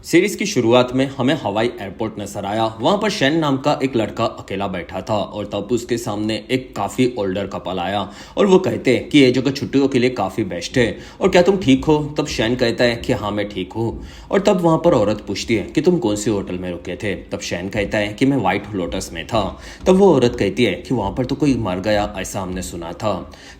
Series की शुरुआत में हमें हवाई एयरपोर्ट नजर आया। वहां पर शैन नाम का एक लड़का अकेला बैठा था और तब उसके सामने एक काफी ओल्डर कपल आया और वो कहते कि ये जगह छुट्टियों के लिए काफी बेस्ट है और क्या तुम ठीक हो। तब शैन कहता है कि हाँ मैं ठीक हूँ। और तब वहां पर औरत पूछती है कि तुम कौन सी होटल में रुके थे। तब शैन कहता है कि मैं व्हाइट लोटस में था। तब वो औरत कहती है कि वहां पर तो कोई मर गया ऐसा हमने सुना था।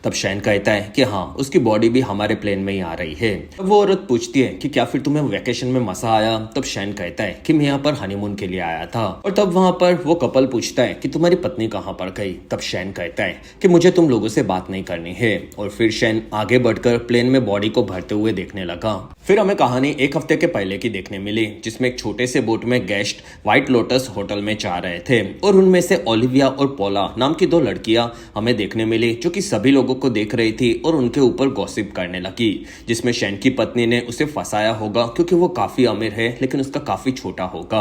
तब शैन कहता है कि हाँ उसकी बॉडी भी हमारे प्लेन में ही आ रही है। तब वो औरत पूछती है कि क्या फिर तुम्हें वेकेशन में मजा आया। तब शैन कहता है कि मैं यहाँ पर हनीमून के लिए आया था। और तब वहां पर वो कपल पूछता है कि तुम्हारी पत्नी कहाँ पर गई। तब शैन कहता है कि मुझे तुम लोगों से बात नहीं करनी है। और फिर शैन आगे बढ़कर प्लेन में बॉडी को भरते हुए देखने लगा। फिर हमें कहानी एक हफ्ते के पहले की देखने मिली, जिसमें एक छोटे से बोट में गेस्ट व्हाइट लोटस होटल में जा रहे थे और उनमें से ओलिविया और पोला नाम की दो लड़कियां हमें देखने मिली, जो कि सभी लोगों को देख रही थी और उनके ऊपर गॉसिप करने लगी, जिसमें शैन की पत्नी ने उसे फंसाया होगा क्योंकि वो काफी अमीर है लेकिन उसका काफी छोटा होगा।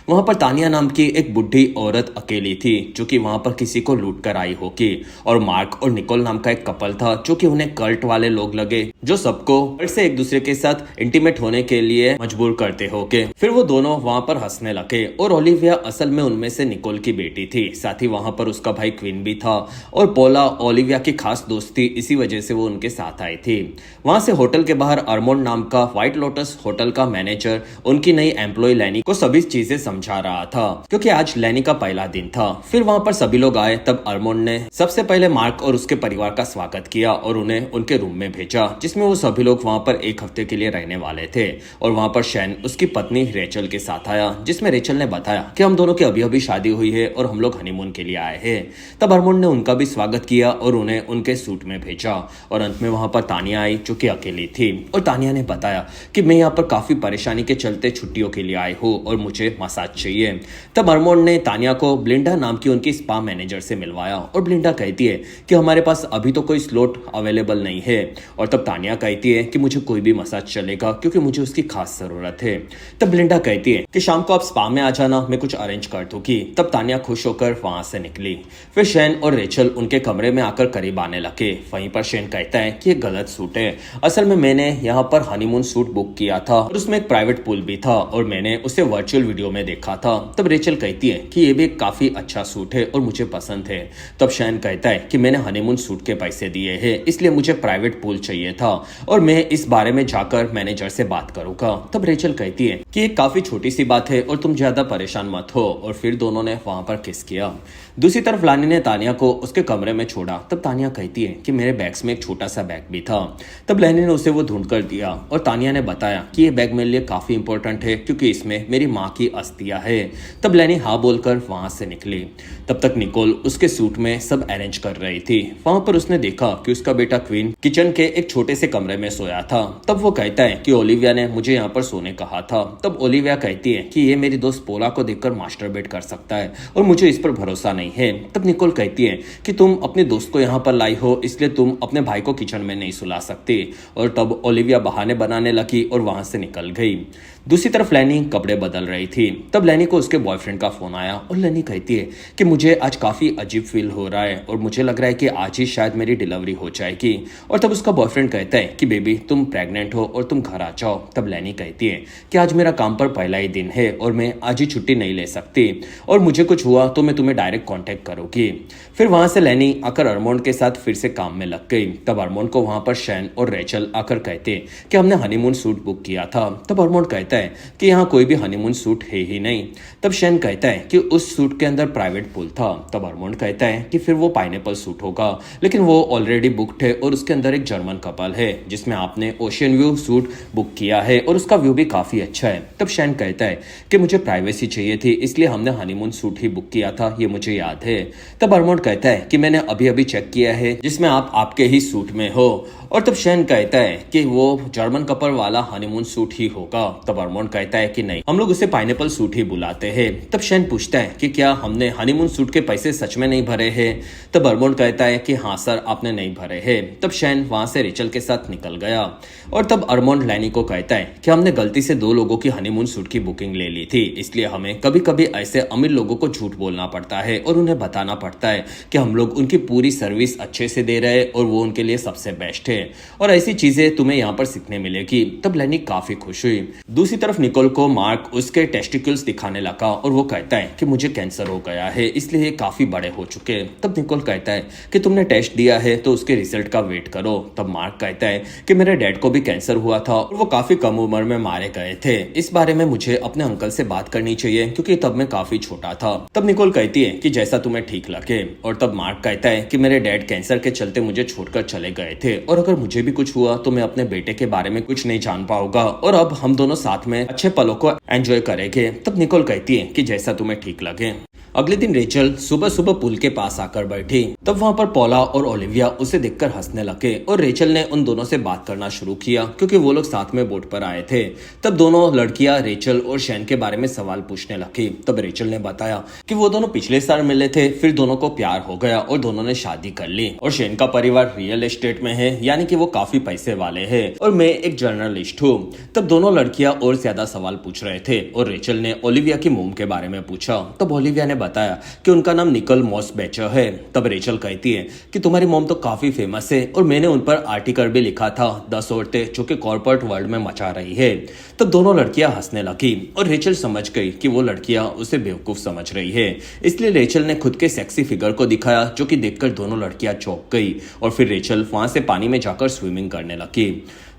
वहां पर तानिया नाम की एक बुढ़ी औरत अकेली थी जो कि वहां पर किसी को लूट कर आई होगी। और मार्क और निकोल नाम का एक कपल था जो कि उन्हें कल्ट वाले लोग लगे, जो सबको फिर से एक दूसरे के साथ इंटीमेट होने के लिए मजबूर करते होगे। फिर वो दोनों वहां पर हंसने लगे और ओलिविया असल में उनमें से निकोल की बेटी थी। साथ ही वहां पर उसका भाई क्वीन भी था और पोला ओलिविया की खास दोस्त थी, इसी वजह से वो उनके साथ आई थी। वहां से होटल के बाहर अर्मोंड नाम का व्हाइट लोटस होटल का मैनेजर उनकी नई एम्प्लॉय लैनी को सभी चीजें समझा रहा था क्योंकि आज लैनी का पहला दिन था। फिर वहां पर सभी लोग आए। तब अर्मोंड ने सबसे पहले मार्क और उसके परिवार का स्वागत किया और उन्हें उनके रूम में भेजा, जिसमें वो सभी लोग वहां पर एक हफ्ते के लिए रहने वाले थे। और वहां पर शैन उसकी पत्नी रेचल के साथ आया, जिसमें रेचल ने बताया कि हम दोनों की अभी अभी शादी हुई है और हम लोग हनीमून के लिए आए हैं। तब अर्मोंड ने उनका भी स्वागत किया और उन्हें उनके सूट में भेजा। और अंत में वहां पर तानिया आई जो कि अकेली थी और तानिया ने बताया कि मैं यहाँ पर काफी परेशानी के चलते छुट्टियों के लिए आई हूँ और मुझे मसाज चाहिए। तब अर्मोंड ने तानिया को ब्लिंडा नाम की उनकी स्पा मैनेजर से मिलवाया और ब्लिंडा कहती है कि हमारे पास अभी तो कोई स्लॉट अवेलेबल नहीं है। और तब तानिया कहती है कि मुझे कोई भी मसाज चलेगा क्योंकि मुझे उसकी खास जरूरत है। तब ब्लिंडा कहती है कि शाम को आप स्पा में आ जाना, मैं कुछ अरेंज कर दूंगी। तब तानिया खुश होकर वहां से निकली। फिर शैन और रेचल उनके कमरे में आकर करीब आने लगे। वहीं पर शैन कहता है कि ये गलत सूट है, असल में मैंने यहाँ पर हनीमून सूट बुक किया था और उसमें एक प्राइवेट पूल भी था और मैंने उसे वर्चुअल वीडियो में देखा था। तब रेचल कहती है कि ये भी काफी अच्छा सूट है और मुझे पसंद है। तब शैन कहता है कि मैंने हनीमून सूट के पैसे दिए हैं, इसलिए मुझे प्राइवेट पूल चाहिए था और मैं इस बारे में जाकर मैनेजर से बात करूंगा। तब रेचल कहती है कि ये काफी छोटी सी बात है और तुम ज्यादा परेशान मत हो। और फिर दोनों ने वहां पर किस किया। दूसरी तरफ लानी ने तानिया को उसके कमरे में छोड़ा। तब तानिया कहती है कि मेरे बैग्स में एक छोटा सा बैग भी था। तब लैनी ने उसे वो ढूंढ कर दिया और तानिया ने बताया कि ये बैग मेरे लिए काफी इंपॉर्टेंट है क्योंकि इसमें मेरी माँ की अस्थियां है। तब लैनी हाँ बोलकर वहां से निकली। तब तक निकोल उसके सूट में सब अरेंज कर रही थी। वहां पर उसने देखा कि उसका बेटा क्वीन किचन के एक छोटे से कमरे में सोया था। तब वो कहता है कि ओलिविया ने मुझे यहाँ पर सोने कहा था। तब ओलिविया कहती है कि ये मेरी दोस्त पोला को देखकर मास्टरबेट कर सकता है और मुझे इस पर भरोसा नहीं है। तब निकोल कहती है कि तुम अपने दोस्त को यहाँ पर लाई हो, इसलिए तुम अपने भाई को किचन में नहीं सुला सकती। और तब ओलिविया बहाने बनाने लगी और वहां से निकल गई। दूसरी तरफ लैनी कपड़े बदल रही थी। तब लैनी को उसके बॉयफ्रेंड का फोन आया और लैनी कहती है कि मुझे आज काफी अजीब फील हो रहा है और मुझे लग रहा है कि आज ही शायद मेरी डिलीवरी हो जाएगी। और तब उसका बॉयफ्रेंड कहता है कि बेबी तुम प्रेग्नेंट हो और तुम घर आ जाओ। तब लैनी कहती है कि आज मेरा काम पर पहला ही दिन है और मैं आज ही छुट्टी नहीं ले सकती और मुझे कुछ हुआ तो मैं तुम्हें डायरेक्ट कॉन्टेक्ट करूंगी। फिर वहां से लैनी आकर अर्मोंड के साथ फिर से काम में लग गई। तब अर्मोंड को वहां पर शैन और रेचल आकर कहते कि हमने हनीमून सूट बुक किया था। तब अर्मोंड कहता है कि यहाँ कोई भी हनीमून सूट है ही नहीं। तब शैन कहता है कि उस सूट के अंदर प्राइवेट पूल था। तब अर्मोंड कहता है कि फिर वो पाइनएप्पल सूट होगा, लेकिन वो ऑलरेडी बुक्ड है और उसके अंदर एक जर्मन कपल है जिसमें आपने ओशियन व्यू सूट बुक किया है और उसका व्यू भी काफी अच्छा है। तब शैन कहता है कि मुझे प्राइवेसी चाहिए थी, इसलिए हमने हनीमून सूट ही बुक किया था, ये मुझे याद है। तब अर्मोंड कहता है कि मैंने अभी अभी चेक किया है जिसमें आप आपके ही सूट में हो। और तब शैन कहता है कि वो जर्मन कपल वाला हनीमून सूट ही होगा। तब अर्मोंड कहता है कि नहीं, हम लोग उसे पाइनएप्पल सूट ही बुलाते हैं। तब शैन पूछता है कि क्या हमने हनीमून सूट के पैसे सच में नहीं भरे हैं। तब अर्मोंड कहता है कि हाँ सर, आपने नहीं भरे हैं। तब शैन वहां से रेचल के साथ निकल गया। और तब अर्मोंड लैनी को कहता है कि हमने गलती से 2 लोगों की हनीमून सूट की बुकिंग ले ली थी, इसलिए हमें कभी कभी ऐसे अमीर लोगों को झूठ बोलना पड़ता है और उन्हें बताना पड़ता है कि हम लोग उनकी पूरी सर्विस अच्छे से दे रहे हैं और वो उनके लिए सबसे बेस्ट है। और ऐसी चीजें तुम्हें यहाँ पर सीखने मिलेगी। तब लैनी काफी खुश हुई। दूसरी दूसरी तरफ निकोल को मार्क उसके टेस्टिकल्स दिखाने लगा और वो कहता है कि मुझे कैंसर हो गया है, इसलिए ये काफी बड़े हो चुके हैं। तब निकोल कहता है कि तुमने टेस्ट दिया है तो उसके रिजल्ट का वेट करो। तब मार्क कहता है कि मेरे डैड को भी कैंसर हुआ था और वो काफी कम उम्र में मारे गए थे। इस बारे में मुझे अपने अंकल से बात करनी चाहिए क्योंकि तब मैं काफी छोटा था। तब निकोल कहती है कि जैसा तुम्हें ठीक लगे। और तब मार्क कहता है कि मेरे डैड कैंसर के चलते मुझे छोड़कर चले गए थे और अगर मुझे भी कुछ हुआ तो मैं अपने बेटे के बारे में कुछ नहीं जान पाऊंगा और अब हम दोनों साथ में अच्छे पलों को एंजॉय करेंगे। तब निकोल कहती है कि जैसा तुम्हें ठीक लगे। अगले दिन रेचल सुबह सुबह पुल के पास आकर बैठी। तब वहाँ पर पॉला और ओलिविया उसे देखकर हंसने लगे और रेचल ने उन दोनों से बात करना शुरू किया क्योंकि वो लोग साथ में बोट पर आए थे। तब दोनों लड़कियां रेचल और शैन के बारे में सवाल पूछने लगी। तब रेचल ने बताया कि वो दोनों पिछले साल मिले थे, फिर दोनों को प्यार हो गया और दोनों ने शादी कर ली और शैन का परिवार रियल एस्टेट में है, यानी कि वो काफी पैसे वाले है और मैं एक जर्नलिस्ट हूँ। तब दोनों लड़कियां और ज्यादा सवाल पूछ रहे थे और रेचल ने ओलिविया की मोम के बारे में पूछा। तब ओलिविया ने बताया कि उनका नाम निकोल मॉसबैचर है। तब रेचल कहती है कि तुम्हारी मॉम तो काफी फेमस है और मैंने उन पर आर्टिकल भी लिखा था, 10 औरतें जो कि कॉर्पोरेट वर्ल्ड में मचा रही है। तब दोनों लड़कियां हंसने लगी और रेचल समझ गई कि वो लड़कियां उसे बेवकूफ समझ रही है, इसलिए रेचल ने खुद के सेक्सी फिगर को दिखाया जो कि देखकर दोनों लड़कियां चौंक गई और फिर रेचल वहां से पानी में जाकर स्विमिंग करने लगी।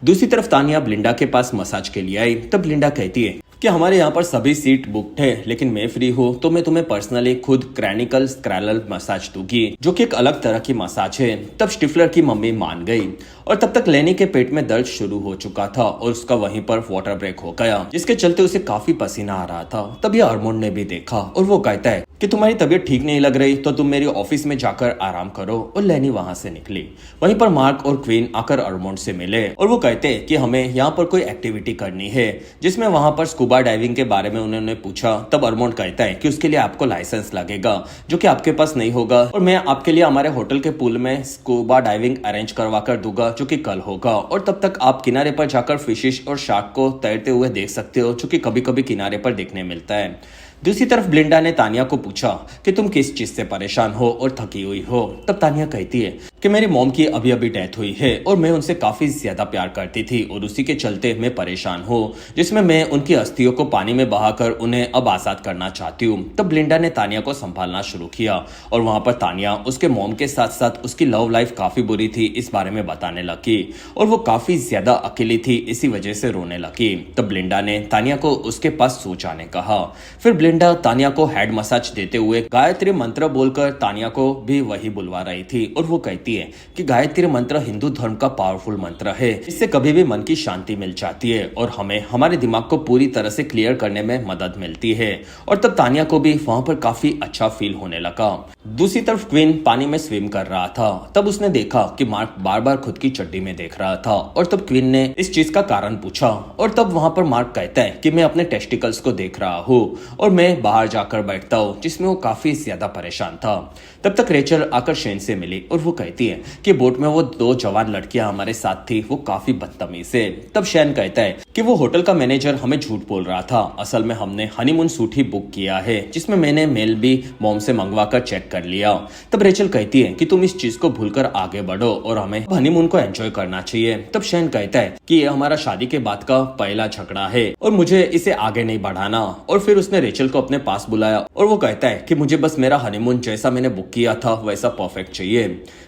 दूसरी तरफ तानिया ब्लिंडा के पास मसाज के लिए आई। तब ब्लिंडा कहती है कि हमारे यहाँ पर सभी सीट बुक्ड है, लेकिन मैं फ्री हूँ तो मैं तुम्हें पर्सनली खुद क्रैनिकल स्क्रैलल मसाज दूंगी जो कि एक अलग तरह की मसाज है। तब स्टिफलर की मम्मी मान गई और तब तक लेनी के पेट में दर्द शुरू हो चुका था और उसका वहीं पर वाटर ब्रेक हो गया जिसके चलते उसे काफी पसीना आ रहा था। तभी आर्मोंड ने भी देखा और वो कहता है कि तुम्हारी तबीयत ठीक नहीं लग रही तो तुम मेरी ऑफिस में जाकर आराम करो और लेनी वहां से निकली। वहीं पर मार्क और क्वीन आकर आर्मोंड से मिले और वो कहते हैं कि हमें यहाँ पर कोई एक्टिविटी करनी है जिसमें वहां पर स्कूबा डाइविंग के बारे में उन्होंने पूछा। तब आर्मोंड कहता है कि उसके लिए आपको लाइसेंस लगेगा जो कि आपके पास नहीं होगा और मैं आपके लिए हमारे होटल के पूल में स्कूबा डाइविंग अरेंज करवा कर दूंगा जो कि कल होगा और तब तक आप किनारे पर जाकर फिशिश और शार्क को तैरते हुए देख सकते हो जो कि कभी कभी किनारे पर देखने मिलता है। दूसरी तरफ ब्लिंडा ने तानिया को पूछा कि तुम किस चीज से परेशान हो और थकी हुई हो। तब तानिया कहती है कि मेरी मॉम की अभी अभी डेथ हुई है और मैं उनसे काफी ज्यादा प्यार करती थी और उसी के चलते मैं परेशान हूँ, जिसमें मैं उनकी अस्थियों को पानी में बहाकर उन्हें अब आजाद करना चाहती हूँ। तब ब्लिंडा ने तानिया को संभालना शुरू किया और वहां पर तानिया उसके मॉम के साथ साथ उसकी लव लाइफ काफी बुरी थी इस बारे में बताने लगी और वो काफी ज्यादा अकेली थी, इसी वजह से रोने लगी। तब ब्लिंडा ने तानिया को उसके पास सो जाने कहा। फिर ब्लिंडा तानिया को हेड मसाज देते हुए गायत्री मंत्र बोलकर तानिया को भी वही बुलवा रही थी और वो कहती है कि गायत्री मंत्र हिंदू धर्म का पावरफुल मंत्र है, इससे कभी भी मन की शांति मिल जाती है और हमें हमारे दिमाग को पूरी तरह से क्लियर करने में मदद मिलती है। और तब तानिया को भी वहां पर काफी अच्छा फील होने लगा। दूसरी तरफ क्वीन पानी में स्विम कर रहा था। तब उसने देखा कि मार्क बार बार खुद की चड्डी में देख रहा था और तब क्वीन ने इस चीज का कारण पूछा और तब वहां पर मार्क कहता है कि मैं अपने टेस्टिकल्स को देख रहा हूँ और मैं बाहर जाकर बैठता हूँ, जिसमें वो काफी ज्यादा परेशान था। तब तक रेचल आकर शेन से मिली और वो कहती है कि बोट में वो 2 जवान लड़कियां हमारे साथ थी, वो काफी बदतमीज है। तब शेन कहता है कि वो होटल का मैनेजर हमें झूठ बोल रहा था, असल में हमने हनीमून सूट ही बुक किया है जिसमें मैंने मेल भी मॉम से मंगवा कर चेक कर लिया। तब रेचल कहती है कि तुम इस चीज को भूलकर आगे बढ़ो और हमें हनीमून को एंजॉय करना चाहिए। तब शेन कहता है कि ये हमारा शादी के बाद का पहला झगड़ा है और मुझे इसे आगे नहीं बढ़ाना। और फिर उसने रेचल को अपने पास बुलाया और वो कहता है कि मुझे बस मेरा हनीमून जैसा मैंने बुक किया था वैसा परफेक्ट चाहिए।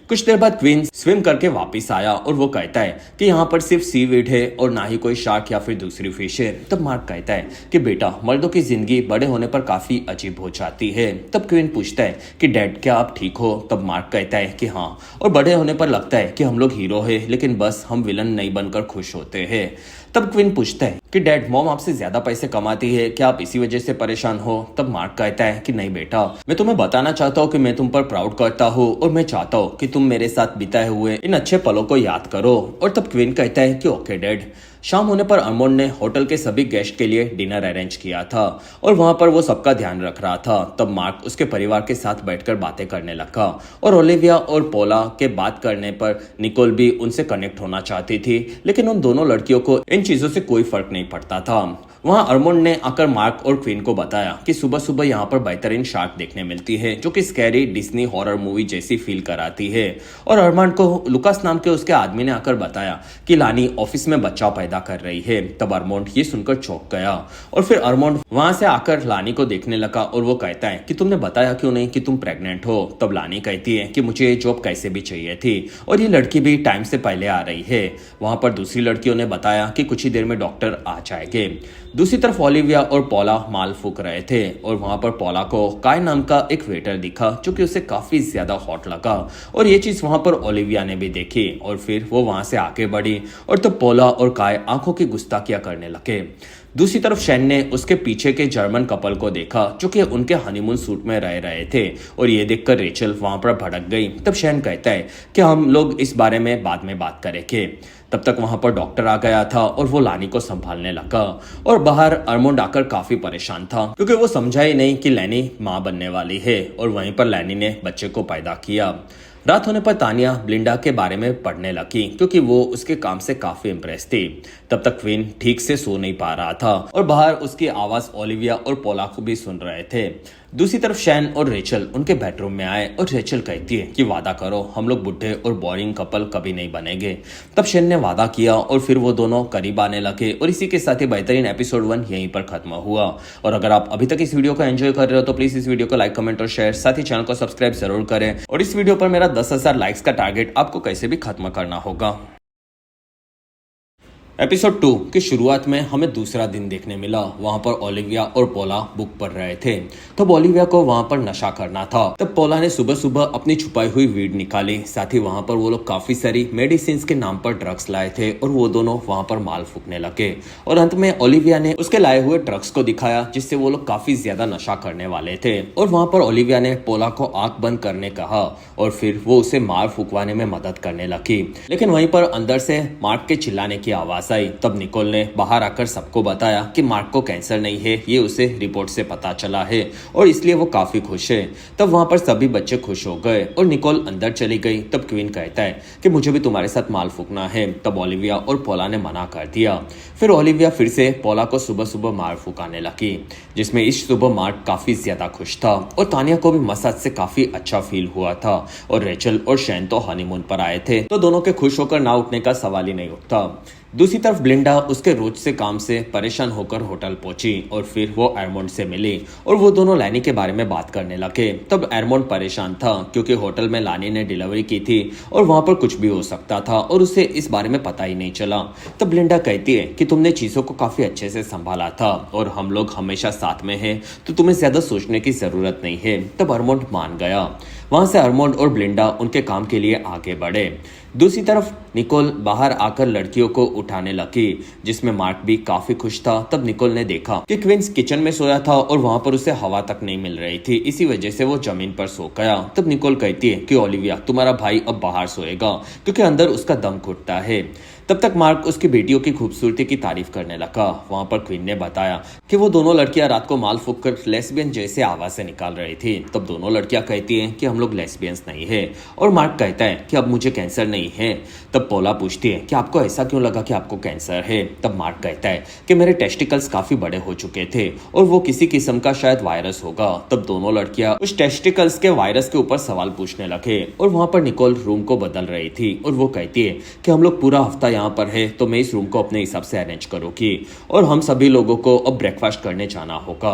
कुछ देर बाद क्वीन स्विम करके वापस आया और वो कहता है कि यहाँ पर सिर्फ सीवीड है और ना ही कोई शार्क या फिर दूसरी फिश है। तब मार्क कहता है कि बेटा, मर्दों की जिंदगी बड़े होने पर काफी अजीब हो जाती है। तब क्वीन पूछता है कि डैड क्या आप ठीक हो? तब मार्क कहता है कि हाँ, और बड़े होने पर लगता है कि हम लोग हीरो है लेकिन बस हम विलन नहीं बनकर खुश होते हैं। तब क्वीन पूछता है कि डैड, मॉम आपसे ज्यादा पैसे कमाती है, क्या आप इसी वजह से परेशान हो? तब मार्क कहता है कि नहीं बेटा, मैं तुम्हें बताना चाहता हूँ कि मैं तुम पर प्राउड करता हूँ और मैं चाहता हूँ कि तुम मेरे साथ बिताए हुए इन अच्छे पलों को याद करो। और तब क्वीन कहता है कि ओके डैड। शाम होने पर आर्मोंड ने होटल के सभी गेस्ट के लिए डिनर अरेंज किया था और वहां पर वो सबका ध्यान रख रहा था। तब मार्क उसके परिवार के साथ बैठकर बातें करने लगा और ओलिविया और पोला के बात करने पर निकोल भी उनसे कनेक्ट होना चाहती थी, लेकिन उन दोनों लड़कियों को इन चीजों से कोई फर्क नहीं पड़ता था। वहां आर्मोंड ने आकर मार्क और क्वीन को बताया कि सुबह सुबह यहाँ पर बेहतरीन शार्क देखने मिलती है जो कि स्कैरी डिज्नी हॉरर मूवी जैसी फील कराती है। और आर्मोंड को लुकास नाम के उसके आदमी ने आकर बताया कि लानी ऑफिस में बच्चा पैदा पैदा कर रही है। तब अरमोंड ये सुनकर चौंक गया और फिर अरमोंड वहां से आकर लानी को देखने लगा और वो कहता है कि तुमने बताया क्यों नहीं कि तुम प्रेग्नेंट हो। तब लानी कहती है कि मुझे ये जॉब कैसे भी चाहिए थी और ये लड़की भी टाइम से पहले आ रही है। वहां पर दूसरी लड़कियों ने बताया कि कुछ ही देर में डॉक्टर आ जाएंगे। दूसरी तरफ ओलिविया और पॉला माल फूक रहे थे और वहां पर पॉला को काय नाम का एक वेटर दिखा जो कि उसे काफी ज्यादा हॉट लगा और ये चीज वहां पर ओलिविया ने भी देखी और फिर वो वहां से आगे बढ़ी और तब पॉला और काय आंखों की गुस्ताखियां करने लगे। दूसरी तरफ शैन ने उसके पीछे के जर्मन कपल को देखा जो कि उनके हनीमून सूट में रह रहे थे और ये देखकर रेचल वहां पर भड़क गई। तब शैन कहता है कि हम लोग इस बारे में बाद में बात करेंगे। तब तक वहां पर डॉक्टर आ गया था और वो लानी को संभालने लगा और बाहर अरमोंड आकर काफी परेशान था क्योंकि वो समझा ही नहीं कि लैनी मां बनने वाली है और वहीं पर लैनी ने बच्चे को पैदा किया। रात होने पर तानिया ब्लिंडा के बारे में पढ़ने लगी क्योंकि वो उसके काम से काफी इम्प्रेस थी। तब तक क्वीन ठीक से सो नहीं पा रहा था और बाहर उसकी आवाज ओलिविया और पोला को भी सुन रहे थे। दूसरी तरफ शैन और रेचल उनके बेडरूम में आए और रेचल कहती है कि वादा करो हम लोग बुढ़े और बोरिंग कपल कभी नहीं बनेंगे। तब शैन ने वादा किया और फिर वो दोनों करीब आने लगे और इसी के साथ ही बेहतरीन एपिसोड 1 यहीं पर खत्म हुआ। और अगर आप अभी तक इस वीडियो को एंजॉय कर रहे हो तो प्लीज इस वीडियो को लाइक कमेंट और शेयर, साथ ही चैनल को सब्सक्राइब जरूर करें। और इस वीडियो पर मेरा 10,000 लाइक्स का टारगेट आपको कैसे भी खत्म करना होगा। एपिसोड 2 की शुरुआत में हमें दूसरा दिन देखने मिला। वहां पर ओलिविया और पोला बुक पढ़ रहे थे। तब ओलिविया को वहां पर नशा करना था। तब पोला ने सुबह सुबह अपनी छुपाई हुई वीड निकाली। साथ ही वहां पर वो लोग काफी सारी मेडिसिन के नाम पर ड्रग्स लाए थे और वो दोनों वहां पर माल फूकने लगे। और अंत में ओलिविया ने उसके लाए हुए ड्रग्स को दिखाया जिससे वो लोग काफी ज्यादा नशा करने वाले थे। और वहां पर ओलिविया ने पोला को आंख बंद करने कहा और फिर वो उसे मार फूकवाने में मदद करने लगी। लेकिन वहीं पर अंदर से मार्क के चिल्लाने की आवाज आई। तब निकोल ने बाहर आकर सबको बताया कि मार्क को कैंसर नहीं है, ये उसे रिपोर्ट से पता चला है और इसलिए वो काफी खुश है। तब वहां पर सभी बच्चे खुश हो गए और निकोल अंदर चली गई। तब क्वीन कहता है कि मुझे भी तुम्हारे साथ माल फूकना है। तब ओलिविया और पोला ने मना कर दिया। फिर ओलिविया फिर से पोला को सुबह सुबह मार फूकाने लगी जिसमें इस सुबह मार्क काफी ज्यादा खुश था और तानिया को भी मसाज से काफी अच्छा फील हुआ था। और रेचल और शैन तो हनीमून पर आए थे तो दोनों के खुश होकर ना उठने का सवाल ही नहीं उठता। दूसरी तरफ ब्लिंडा उसके रोज से काम से परेशान होकर होटल पहुंची और फिर वो एरमोंड से मिली और वो दोनों लैनी के बारे में बात करने लगे। तब एरमोंड परेशान था क्योंकि होटल में लानी ने डिलीवरी की थी और वहां पर कुछ भी हो सकता था और उसे इस बारे में पता ही नहीं चला। तब ब्लिंडा कहती है कि तुमने चीजों को काफी अच्छे से संभाला था और हम लोग हमेशा साथ में हैं तो तुम्हें ज्यादा सोचने की जरूरत नहीं है। तब एरमोंड मान गया। वहां से एरमोंड और ब्लिंडा उनके काम के लिए आगे बढ़े। दूसरी तरफ निकोल बाहर आकर लड़कियों को उठाने लगी जिसमें मार्क भी काफी खुश था। तब निकोल ने देखा कि क्वींस किचन में सोया था और वहां पर उसे हवा तक नहीं मिल रही थी, इसी वजह से वो जमीन पर सो गया। तब निकोल कहती है कि ओलिविया तुम्हारा भाई अब बाहर सोएगा क्योंकि अंदर उसका दम घुटता है। तब तक मार्क उसकी बेटियों की खूबसूरती की तारीफ करने लगा। वहां पर क्वीन ने बताया कि वो दोनों लड़कियां रात को माल फूक कर लेस्बियन जैसे आवाजें निकाल रही थी। तब दोनों लड़कियां कहती हैं कि हम लोग लेस्बियंस नहीं है और मार्क कहता है कि अब मुझे कैंसर नहीं है। तब पोला पूछती है कि आपको ऐसा क्यों लगा कि आपको कैंसर है। तब मार्क कहता है कि मेरे टेस्टिकल्स काफी बड़े हो चुके थे और वो किसी किस्म का शायद वायरस होगा। तब दोनों लड़कियां उस टेस्टिकल्स के वायरस के ऊपर सवाल पूछने लगे और वहां पर निकोल रूम को बदल रही थी और वो कहती है कि हम लोग पूरा हफ्ता यहाँ पर है तो मैं इस रूम को अपने हिसाब से अरेंज करूंगी और हम सभी लोगों को अब ब्रेकफास्ट करने जाना होगा।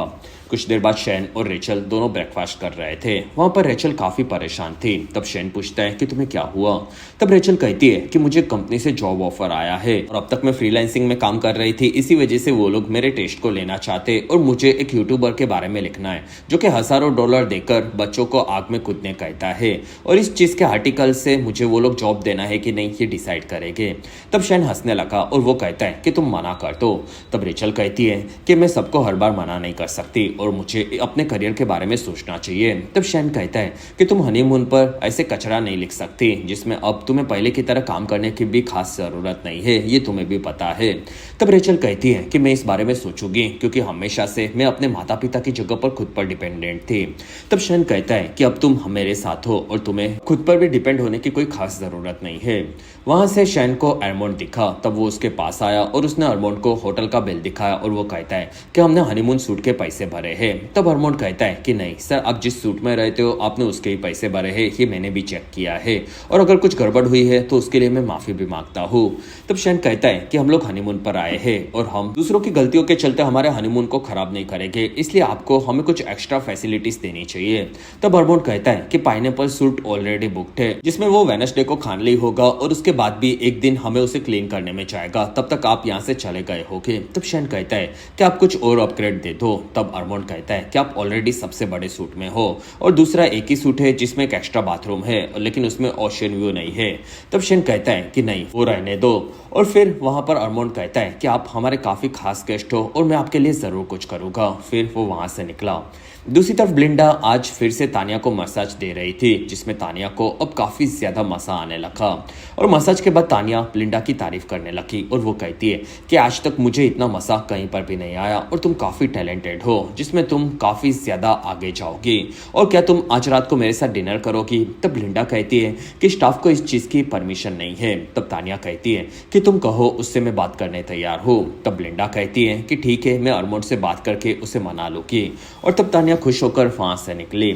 कुछ देर बाद शैन और रेचल दोनों ब्रेकफास्ट कर रहे थे। वहां पर रेचल काफी परेशान थी। तब शैन पूछता है कि तुम्हें क्या हुआ। तब रेचल कहती है कि मुझे कंपनी से जॉब ऑफर आया है और अब तक मैं फ्रीलांसिंग में काम कर रही थी, इसी वजह से वो लोग मेरे टेस्ट को लेना चाहते और मुझे एक यूट्यूबर के बारे में लिखना है जो कि हजारों डॉलर देकर बच्चों को आग में कूदने कहता है और इस चीज के आर्टिकल से मुझे वो लोग जॉब देना है कि नहीं ये डिसाइड करेंगे। तब शैन हंसने लगा और वो कहता है कि तुम मना कर दो। तब रेचल कहती है कि मैं सबको हर बार मना नहीं कर सकती और मुझे अपने करियर के बारे में सोचना चाहिए। तब शैन कहता है कि तुम हनीमून पर ऐसे कचरा नहीं लिख सकती जिसमें अब तुम्हें पहले की तरह काम करने की भी खास जरूरत नहीं है, ये तुम्हें भी पता है। तब रेचल कहती है कि मैं इस बारे में सोचूंगी क्योंकि हमेशा से मैं अपने माता पिता की जगह पर खुद पर डिपेंडेंट थी। तब शैन कहता है कि अब तुम मेरे साथ हो और तुम्हें खुद पर भी डिपेंड होने की कोई खास जरूरत नहीं है। वहां से शैन को एरमोंड दिखा। तब वो उसके पास आया और उसने एरमोंड को होटल का बिल दिखाया और वो कहता है कि हमने हनीमून सूट के पैसे भरे रहे हैं। तब अरमोंड कहता है कि नहीं सर, आप जिस सूट में रहते हो आपने उसके ही पैसे भरे हैं, ये मैंने भी चेक किया है, और अगर कुछ गड़बड़ हुई है तो उसके लिए मैं माफी भी मांगता हूँ। तब शैन कहता है कि हम लोग हनीमून पर आए हैं और हम दूसरों की गलतियों के चलते हमारे हनीमून को खराब नहीं करेंगे, इसलिए आपको हमें कुछ एक्स्ट्रा फैसिलिटीज देनी चाहिए। तब अरमोंड कहता है कि पाइनएप्पल सूट ऑलरेडी बुक्ड है, जिसमें वो वेडनेसडे को खानली होगा और उसके बाद भी एक दिन हमें उसे क्लीन करने में जाएगा, तब तक आप यहाँ से चले गए होगे। तब शैन कहता है कि आप कुछ और अपग्रेड दे दो। तब अरमोंड कहता है कि आप ऑलरेडी सबसे बड़े सूट में हो और दूसरा एक ही सूट है जिसमें एक एक्स्ट्रा बाथरूम है लेकिन उसमें ओशन व्यू नहीं है। तब शैन कहता है कि नहीं, वो रहने दो। और फिर वहां पर अरमोंड कहता है कि आप हमारे काफी खास गेस्ट हो और मैं आपके लिए जरूर कुछ करूंगा। फिर वो वहां से निकला। दूसरी तरफ ब्लिंडा आज फिर से तानिया को मसाज दे रही थी, जिसमें तानिया को अब काफी ज्यादा मजा आने लगा। और मसाज के बाद तानिया ब्लिंडा की तारीफ करने लगी और वो कहती है कि आज तक मुझे इतना मजा कहीं पर भी नहीं आया और तुम काफी टैलेंटेड हो, जिसमें तुम काफी ज्यादा आगे जाओगी। और क्या तुम आज रात को मेरे साथ डिनर करोगी? तब ब्लिंडा कहती है कि स्टाफ को इस चीज की परमिशन नहीं है। तब तानिया कहती है कि तुम कहो, उससे मैं बात करने तैयार हूँ। तब ब्लिंडा कहती है कि ठीक है, मैं अरमोंड से बात करके उसे मना लूंगी। और तब तानिया खुश होकर वहां से निकली।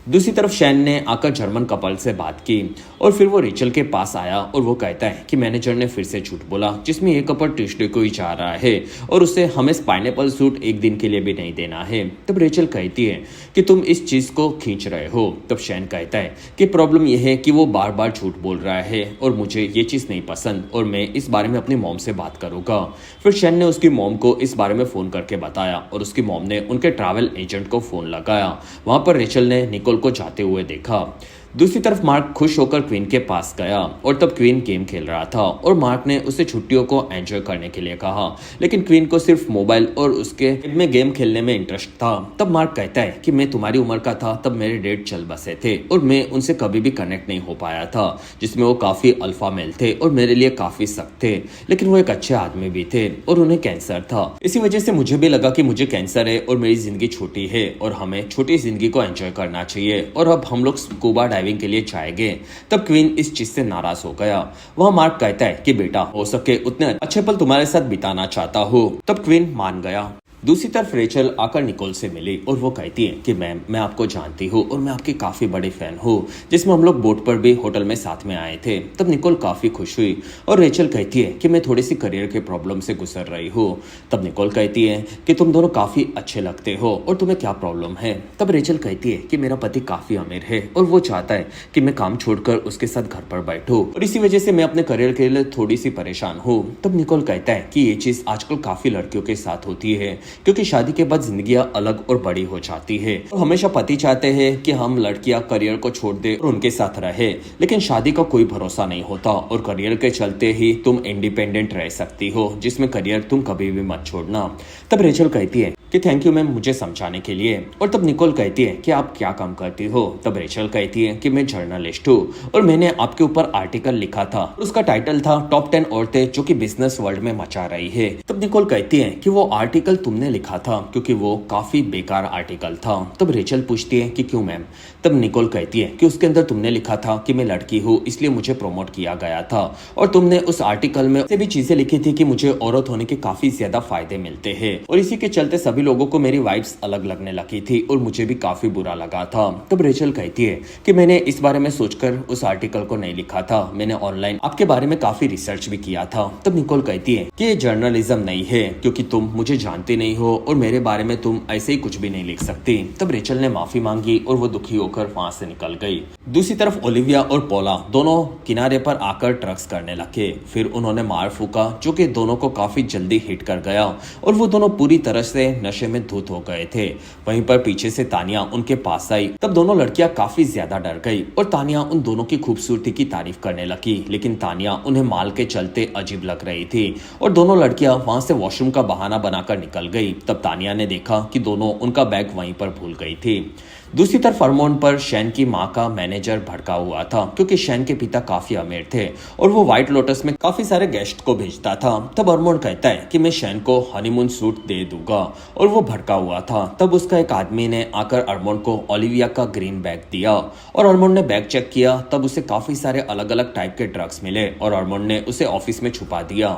दूसरी तरफ शैन ने आकर जर्मन कपल से बात की और फिर वो रेचल के पास आया और वो कहता है कि मैनेजर ने फिर से झूठ बोला, जिसमें ये कपल ट्यूसडे को ही जा रहा है और उसे हमें पाइनएप्पल सूट एक दिन के लिए भी नहीं देना है। तब रेचल कहती है कि तुम इस चीज को खींच रहे हो। तब शैन कहता है कि प्रॉब्लम यह है कि वो बार बार झूठ बोल रहा है और मुझे ये चीज नहीं पसंद और मैं इस बारे में अपनी मॉम से बात करूंगा। फिर शैन ने उसकी मॉम को इस बारे में फोन करके बताया और उसकी मॉम ने उनके ट्रैवल एजेंट को फोन लगाया। वहां पर रेचल ने निकोल को जाते हुए देखा। दूसरी तरफ मार्क खुश होकर क्वीन के पास गया और तब क्वीन गेम खेल रहा था और मार्क ने उसे छुट्टियों को एंजॉय करने के लिए कहा, लेकिन क्वीन को सिर्फ मोबाइल और उसके में गेम खेलने में इंटरेस्ट था। तब मार्क कहता है कि मैं तुम्हारी उम्र का था तब मेरे डेट चल बसे थे और मैं उनसे कभी भी कनेक्ट नहीं हो पाया था, जिसमें वो काफी अल्फा मेल थे और मेरे लिए काफी सख्त थे, लेकिन वो एक अच्छे आदमी भी थे और उन्हें कैंसर था। इसी वजह से मुझे भी लगा कि मुझे कैंसर है और मेरी जिंदगी छोटी है और हमें छोटी जिंदगी को एंजॉय करना चाहिए और अब हम लोग स्कूबा डाइविंग के लिए जाएंगे। तब क्वीन इस चीज से नाराज हो गया। वह मार्क कहता है कि बेटा, हो सके उतने अच्छे पल तुम्हारे साथ बिताना चाहता हूँ। तब क्वीन मान गया। दूसरी तरफ रेचल आकर निकोल से मिली और वो कहती है कि मैम, मैं आपको जानती हूँ और मैं आपकी काफी बड़ी फैन हूँ, जिसमें हम लोग बोट पर भी होटल में साथ में आए थे। तब निकोल काफी खुश हुई और रेचल कहती है कि मैं थोड़ी सी करियर के प्रॉब्लम से गुजर रही हूँ। तब निकोल कहती है कि तुम दोनों काफी अच्छे लगते हो और तुम्हें क्या प्रॉब्लम है? तब रेचल कहती है कि मेरा पति काफी अमीर है और वो चाहता है कि मैं काम छोड़कर उसके साथ घर पर बैठूं और इसी वजह से मैं अपने करियर के लिए थोड़ी सी परेशान हूँ। तब निकोल कहता है कि ये चीज आजकल काफी लड़कियों के साथ होती है, क्योंकि शादी के बाद जिंदगियां अलग और बड़ी हो जाती है और हमेशा पति चाहते हैं कि हम लड़कियां करियर को छोड़ दे और उनके साथ रहे, लेकिन शादी का कोई भरोसा नहीं होता और करियर के चलते ही तुम इंडिपेंडेंट रह सकती हो, जिसमें करियर तुम कभी भी मत छोड़ना। तब रेचल कहती है कि थैंक यू मैम मुझे समझाने के लिए। और तब निकोल कहती है कि आप क्या काम करती हो? तब रेचल कहती है कि मैं जर्नलिस्ट हूँ और मैंने आपके ऊपर आर्टिकल लिखा था, उसका टाइटल था टॉप 10 औरतें जो कि बिजनेस वर्ल्ड में मचा रही है। तब निकोल कहती है कि वो आर्टिकल तुमने लिखा था क्योंकि वो काफी बेकार आर्टिकल था। तब रेचल पूछती है कि क्यों मैम? तब निकोल कहती है कि उसके अंदर तुमने लिखा था कि मैं लड़की हूँ इसलिए मुझे प्रमोट किया गया था और तुमने उस आर्टिकल में से भी चीजें लिखी थी कि मुझे औरत होने के काफी ज्यादा फायदे मिलते हैं और इसी के चलते सभी लोगों को मेरी वाइब्स अलग लगने लगी थी और मुझे भी काफी बुरा लगा था। तब रेचल कहती है कि मैंने इस बारे में सोचकर उस आर्टिकल को नहीं लिखा था, मैंने ऑनलाइन आपके बारे में काफी रिसर्च भी किया था। तब निकोल कहती है कि ये जर्नलिज्म नहीं है क्योंकि तुम मुझे जानते नहीं हो और मेरे बारे में तुम ऐसे ही कुछ भी नहीं लिख सकती। तब रेचल ने माफी मांगी और वो दुखी होकर वहां से निकल गई। दूसरी तरफ ओलिविया और पोला दोनों किनारे पर आकर ड्रग्स करने लगे। फिर उन्होंने मार फूका जो कि दोनों को काफी जल्दी हिट कर गया और वो दोनों पूरी तरह से नशे में धुत हो गए थे। वहीं पर पीछे से तानिया उनके पास आई। तब दोनों लड़कियां काफी ज्यादा डर गई और तानिया उन दोनों की खूबसूरती की तारीफ करने लगी, लेकिन तानिया उन्हें माल के चलते अजीब लग रही थी और दोनों लड़कियां वहां से वॉशरूम का बहाना बनाकर निकल गई। तब तानिया ने देखा कि दोनों उनका बैग वहीं पर भूल गई थी। दूसरी तरफ अरमोंड पर शैन की माँ का मैनेजर भड़का हुआ था क्योंकि शैन के पिता काफी अमीर थे और वो व्हाइट लोटस में काफी सारे गेस्ट को भेजता था। तब अरमोंड कहता है कि मैं शैन को हनीमून सूट दे दूंगा और वो भड़का हुआ था। तब उसका एक आदमी ने आकर अर्मोंड को ओलिविया का ग्रीन बैग दिया और अर्मोंड ने बैग चेक किया। तब उसे काफी सारे अलग अलग टाइप के ड्रग्स मिले और अर्मोंड ने उसे ऑफिस में छुपा दिया।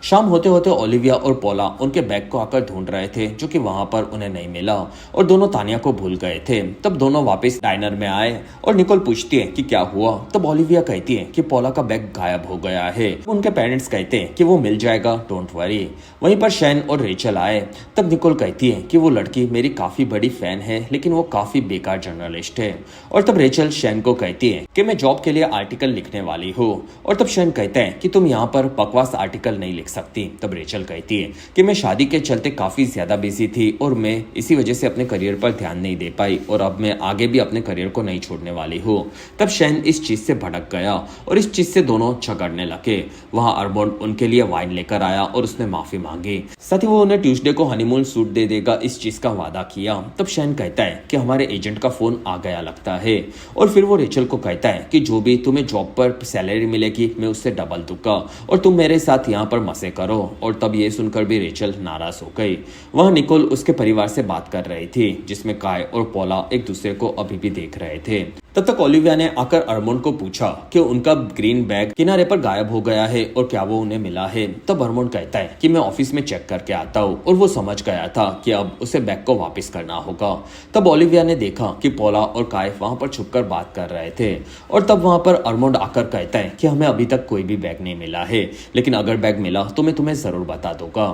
शाम होते होते ओलिविया और पोला उनके बैग को आकर ढूंढ रहे थे, जो कि वहां पर उन्हें नहीं मिला और दोनों तानिया को भूल गए थे। तब दोनों वापस डाइनर में आए और निकोल पूछती है कि क्या हुआ। तब ओलिविया कहती है कि पोला का बैग गायब हो गया है। उनके पेरेंट्स कहते हैं कि वो मिल जाएगा, डोंट वरी। वहीं पर शैन और रेचल आए। तब निकोल कहती है कि वो लड़की मेरी काफी बड़ी फैन है, लेकिन वो काफी बेकार जर्नलिस्ट है। और तब रेचल शैन को कहती है कि मैं जॉब के लिए आर्टिकल लिखने वाली हूँ। और तब शैन कहते हैं कि तुम यहाँ पर बकवास आर्टिकल नहीं लिख सकती। तब रेचल कहती है कि मैं शादी के चलते काफी ज्यादा बिजी थी और मैं इसी वजह से अपने करियर पर ध्यान नहीं दे पाई और अब मैं आगे भी अपने करियर को नहीं छोड़ने वाली हूँ। तब शैन इस चीज से भड़क गया और इस चीज से दोनों झगड़ने लगे। वहां अर्मोंड उनके लिए वाइन लेकर आया और उसने माफी मांगी। साथ ही वो उन्हें ट्यूसडे को हनीमून सूट दे देगा, इस चीज का वादा किया। तब शैन कहता है कि हमारे एजेंट का फोन आ गया लगता है और फिर वो रेचल को कहता है कि जो भी तुम्हें जॉब पर सैलरी मिलेगी मैं उससे डबल दूंगा और तुम मेरे साथ यहाँ पर मजे करो। और तब ये सुनकर भी रेचल नाराज हो गई। वहां निकोल उसके परिवार से बात कर रही थी, जिसमें काय और पोला एक दूसरे को अभी भी देख रहे थे। तब तक ओलिविया ने आकर अर्मोंड को पूछा कि उनका ग्रीन बैग किनारे पर गायब हो गया है और क्या वो उन्हें मिला है। तब अर्मोंड कहता है कि मैं ऑफिस में चेक करके आता हूँ और वो समझ गया था कि अब उसे बैग को वापस करना होगा। तब ओलिविया ने देखा कि पोला और काय वहां पर छुपकर बात कर रहे थे और तब वहां पर अर्मोंड आकर कहता है कि हमें अभी तक कोई भी बैग नहीं मिला है, लेकिन अगर बैग मिला तो मैं तुम्हें जरूर बता दूंगा।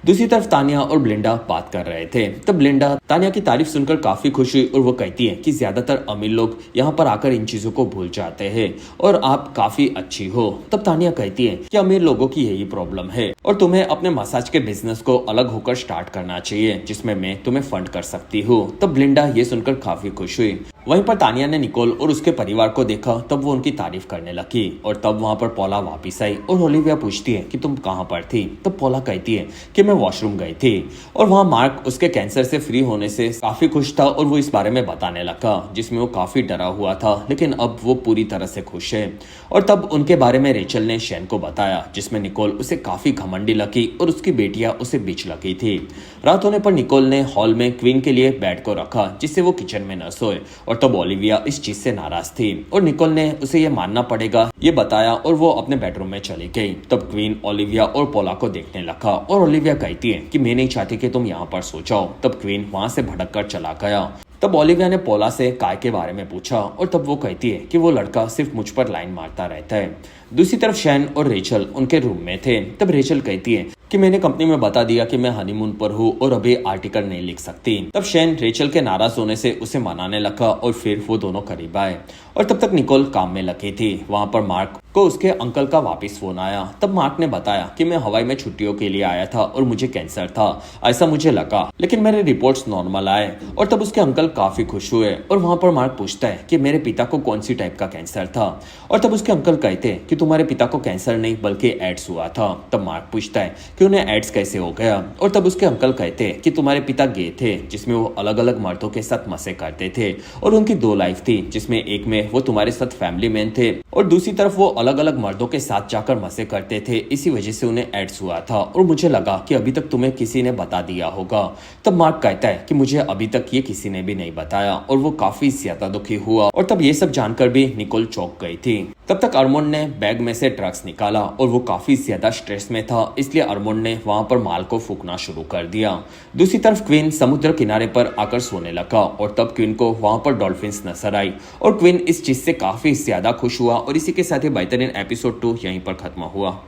दूसरी तरफ तानिया और ब्लिंडा बात कर रहे थे। तब ब्लिंडा तानिया की तारीफ सुनकर काफी खुश हुई और वो कहती है कि ज्यादातर अमीर लोग यहाँ पर आकर इन चीजों को भूल जाते हैं और आप काफी अच्छी हो। तब तानिया कहती है कि अमीर लोगों की यही प्रॉब्लम है और तुम्हें अपने मसाज के बिजनेस को अलग होकर स्टार्ट करना चाहिए, जिसमें मैं तुम्हें फंड कर सकती हूँ। तब ब्लिंडा ये सुनकर काफी खुश हुई। वहीं पर तानिया ने निकोल और उसके परिवार को देखा। तब वो उनकी तारीफ करने लगी और तब वहां पर पोला वापस आई और ओलिविया पूछती है कि तुम कहां पर थी। तब पोला कहती है कि मैं वॉशरूम गई थी और वहां मार्क उसके कैंसर से फ्री होने से काफी खुश था और वो इस बारे में बताने लगा, जिसमें वो काफी डरा हुआ था, लेकिन अब वो पूरी तरह से खुश है। और तब उनके बारे में रेचल ने शैन को बताया, जिसमें निकोल उसे काफी घमंडी लगी और उसकी बेटियां उसे बीच लगी थी। रात होने पर निकोल ने हॉल में क्वीन के लिए बेड को रखा, जिससे वो किचन में न सोए। और तब ओलिविया इस चीज से नाराज थी और निकोल ने उसे ये मानना पड़ेगा ये बताया और वो अपने बेडरूम में चली गई। तब क्वीन ओलिविया और पोला को देखने लगा और ओलिविया कहती है कि मैं नहीं चाहती कि तुम यहाँ पर सो जाओ। तब क्वीन वहां से भटक कर चला गया। तब ओलिविया ने पोला से काय के बारे में पूछा और तब वो कहती है कि वो लड़का सिर्फ मुझ पर लाइन मारता रहता है। दूसरी तरफ शैन और रेचल उनके रूम में थे। तब रेचल कहती है कि मैंने कंपनी में बता दिया कि मैं हनीमून पर हूँ और अभी आर्टिकल नहीं लिख सकती। तब शैन रेचल के नाराज होने से उसे मनाने लगा और फिर वो दोनों करीब आए और तब तक निकोल काम में लगी थी। वहां पर मार्क को उसके अंकल का वापस फोन आया। तब मार्क ने बताया कि मैं हवाई में छुट्टियों के लिए आया था और मुझे कैंसर था, ऐसा मुझे लगा, लेकिन मेरे रिपोर्ट्स नॉर्मल आए। और तब उसके अंकल काफी खुश हुए और वहां पर मार्क पूछता है कि मेरे पिता को कौन सी टाइप का कैंसर था। और तब उसके अंकल कहते हैं कि तुम्हारे पिता को कैंसर नहीं बल्कि एड्स हुआ था। तब मार्क पूछता है कि उन्हें एड्स कैसे हो गया। और तब उसके अंकल कहते हैं कि तुम्हारे पिता गे थे, जिसमें वो अलग अलग मर्दों के साथ मजे करते थे और उनकी दो लाइफ थी, जिसमें एक में वो तुम्हारे साथ फैमिली मैन थे और दूसरी तरफ वो अलग अलग मर्दों के साथ जाकर मजे करते थे, इसी वजह से उन्हें एड्स हुआ था और मुझे लगा कि अभी तक तुम्हें किसी ने बता दिया होगा। तब मार्क कहता है कि मुझे अभी तक ये किसी ने भी नहीं बताया और वो काफी ज्यादा दुखी हुआ। और तब ये सब जानकर भी निकोल चौंक गई थी। तब तक अर्मोंड ने बैग में से ड्रग्स निकाला और वो काफी ज्यादा स्ट्रेस में था, इसलिए अर्मोंड ने वहां पर माल को फूकना शुरू कर दिया। दूसरी तरफ क्वीन समुद्र किनारे पर आकर सोने लगा और तब क्वीन को वहां पर डॉल्फिन्स नजर आई और क्वीन इस चीज से काफी ज्यादा खुश हुआ। और इसी के साथ ही बेहतरीन एपिसोड 2 यहीं पर खत्म हुआ।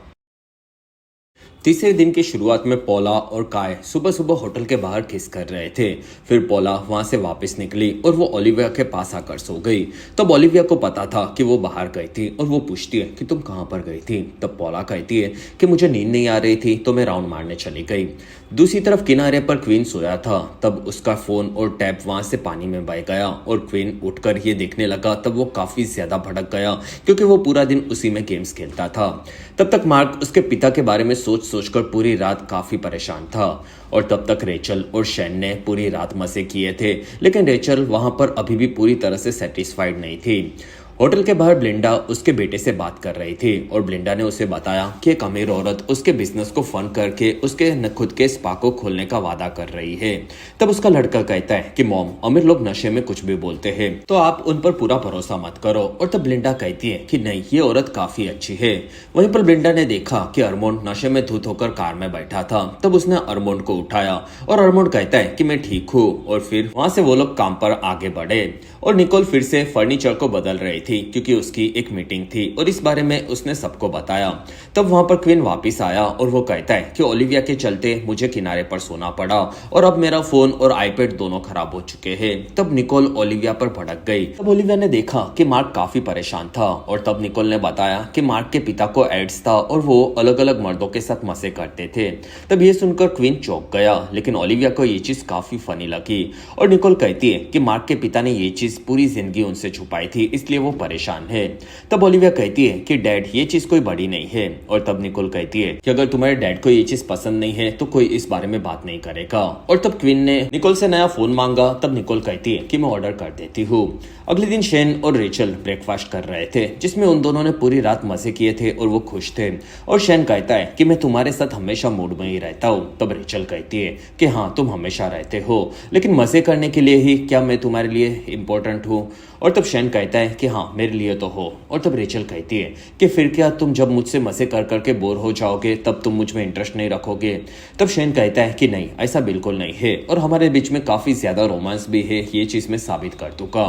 तीसरे दिन की शुरुआत में पोला और काय सुबह सुबह होटल के बाहर किस कर रहे थे। फिर पोला वहां से वापस निकली और वो ओलिविया के पास आकर सो गई। तब ओलिविया को पता था कि वो बाहर गई थी और वो पूछती है कि तुम कहां पर गई थी। तब पोला कहती है कि मुझे नींद नहीं आ रही थी तो मैं राउंड मारने चली गई। दूसरी तरफ किनारे पर क्वीन सोया था। तब उसका फोन और टैब वहां से पानी में बह गया और क्वीन उठकर ये देखने लगा। तब वो काफी ज्यादा भड़क गया क्योंकि वो पूरा दिन उसी में गेम्स खेलता था। तब तक मार्क उसके पिता के बारे में सोचकर पूरी रात काफी परेशान था। और तब तक रेचल और शैन ने पूरी रात मजे किए थे, लेकिन रेचल वहां पर अभी भी पूरी तरह से सेटिस्फाइड नहीं थी। होटल के बाहर ब्लिंडा उसके बेटे से बात कर रही थी और ब्लिंडा ने उसे बताया कि एक अमीर औरत उसके बिजनेस को फंड करके उसके खुद के स्पा को खोलने का वादा कर रही है। तब उसका लड़का कहता है कि मॉम, अमीर लोग नशे में कुछ भी बोलते हैं तो आप उन पर पूरा भरोसा मत करो। और तब ब्लिंडा कहती है कि नहीं, ये औरत काफी अच्छी है। वहीं पर ब्लिंडा ने देखा कि अरमोंड नशे में धुत होकर कार में बैठा था। तब उसने अरमोंड को उठाया और अरमोंड कहता है कि मैं ठीक हूँ। और फिर वहां से वो लोग काम पर आगे बढ़े और निकोल फिर से फर्नीचर को बदल रही थी क्योंकि उसकी एक मीटिंग थी और इस बारे में उसने सबको बताया। तब वहां पर क्वीन वापस आया और वो कहता है कि ओलिविया के चलते मुझे किनारे पर सोना पड़ा और अब मेरा फोन और आईपैड दोनों खराब हो चुके हैं। तब निकोल ओलिविया पर भड़क गई। तब ओलिविया ने देखा कि मार्क काफी परेशान था और तब निकोल ने बताया कि मार्क के पिता को एड्स था और वो अलग अलग मर्दों के साथ मजे करते थे। तब ये सुनकर क्वीन चौंक गया, लेकिन ओलिविया को ये चीज काफी फनी लगी और निकोल कहती है कि मार्क के पिता ने ये चीज पूरी जिंदगी उनसे छुपाई थी, इसलिए वो परेशान है। तब ओलिविया कहती है कि डैड, ये चीज कोई बड़ी नहीं है। और तब निकोल कहती है कि अगर तुम्हारे डैड को ये चीज पसंद नहीं है तो कोई इस बारे में बात नहीं करेगा। और तब क्वीन ने निकोल से नया फोन मांगा। तब निकोल कहती है कि मैं ऑर्डर कर देती हूँ। अगले दिन शेन और रेचल ब्रेकफास्ट कर रहे थे जिसमें उन दोनों ने पूरी रात मजे किए थे और वो खुश थे। और शेन कहता है कि मैं तुम्हारे साथ हमेशा मूड में ही रहता हूँ। तब रेचल कहती है कि हाँ, तुम हमेशा रहते हो, लेकिन मजे करने के लिए ही क्या मैं तुम्हारे लिए इम्पोर्टेंट हूँ? और तब शेन कहता है कि हाँ, मेरे लिए तो हो। और तब रेचल कहती है कि फिर क्या, तुम जब मुझसे मजे कर करके बोर हो जाओगे तब तुम मुझ में इंटरेस्ट नहीं रखोगे? तब शेन कहता है कि नहीं, ऐसा बिल्कुल नहीं है और हमारे बीच में काफी ज्यादा रोमांस भी है, ये चीज मैं साबित कर दूंगा।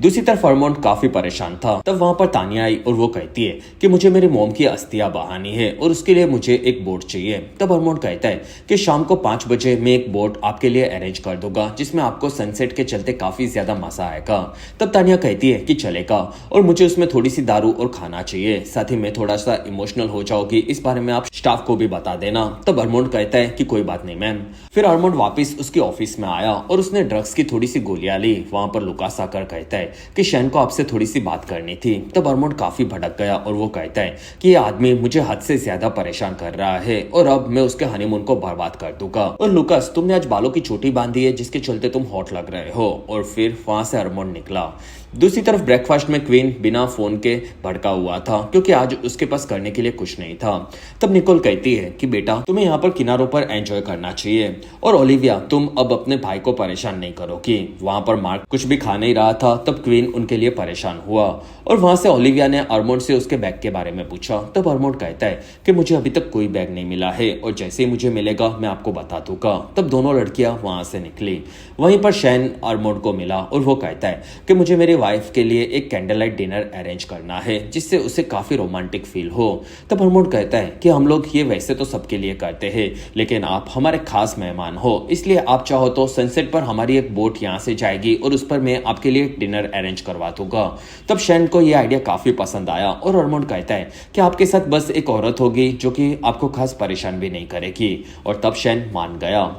दूसरी तरफ अरमोंड काफी परेशान था। तब वहां पर तानिया आई और वो कहती है कि मुझे मेरी मोम की अस्थियां बहानी है और उसके लिए मुझे एक बोट चाहिए। तब अरमोंड कहता है कि शाम को 5 बजे मैं एक बोट आपके लिए अरेंज कर दूंगा जिसमें आपको सनसेट के चलते काफी ज्यादा मजा आएगा। तब तानिया कहती है कि चलेगा और मुझे उसमें थोड़ी सी दारू और खाना चाहिए, साथ ही मैं थोड़ा सा इमोशनल हो जाऊंगी, इस बारे में आप स्टाफ को भी बता देना। तब अरमोंड कहता है कि कोई बात नहीं मैम। फिर अरमोंड वापिस उसके ऑफिस में आया और उसने ड्रग्स की थोड़ी सी गोलियां ली। वहां पर लुकास आकर कहता है कि शेन को आपसे थोड़ी सी बात करनी थी। तब अरमोंड काफी भटक गया और वो कहता है कि ये आदमी मुझे हद से ज्यादा परेशान कर रहा है और अब मैं उसके हनीमून को बर्बाद कर दूंगा। और लुकास, तुमने आज बालों की चोटी बांधी है जिसके चलते तुम हॉट लग रहे हो। और फिर वहां से अरमोंड निकला। दूसरी तरफ ब्रेकफास्ट में क्वीन बिना फोन के भड़का हुआ था क्योंकि आज उसके पास करने के लिए कुछ नहीं था। तब निकोल कहती है कि बेटा, तुम्हें यहाँ पर किनारों पर एंजॉय करना चाहिए और ओलिविया, तुम अब अपने भाई को परेशान नहीं करोगी। वहां पर मार्क कुछ भी खा नहीं रहा था। तब क्वीन उनके लिए परेशान हुआ और वहां से ओलिविया ने अरमोंड से उसके बैग के बारे में पूछा। तब अरमोंड कहता है कि मुझे अभी तक कोई बैग नहीं मिला है और जैसे ही मुझे मिलेगा मैं आपको बता दूंगा। तब दोनों लड़कियां वहां से निकली। वहीं पर शैन अरमोंड को मिला और वो कहता है कि मुझे मेरी वाइफ के लिए एक कैंडल लाइट डिनर अरेंज करना है जिससे उसे काफी रोमांटिक फील हो। तब अरमोंड कहता है कि हम लोग ये वैसे तो सबके लिए करते हैं, लेकिन आप हमारे खास मेहमान हो, इसलिए आप चाहो तो सनसेट पर हमारी एक बोट यहाँ से जाएगी और उस पर मैं आपके लिए डिनर अरेंज करवा दूंगा। तब शैन को यह आइडिया काफी पसंद आया और अरमोंड कहता है कि आपके साथ बस एक औरत होगी जो कि आपको खास परेशान भी नहीं करेगी। और तब शैन मान गया।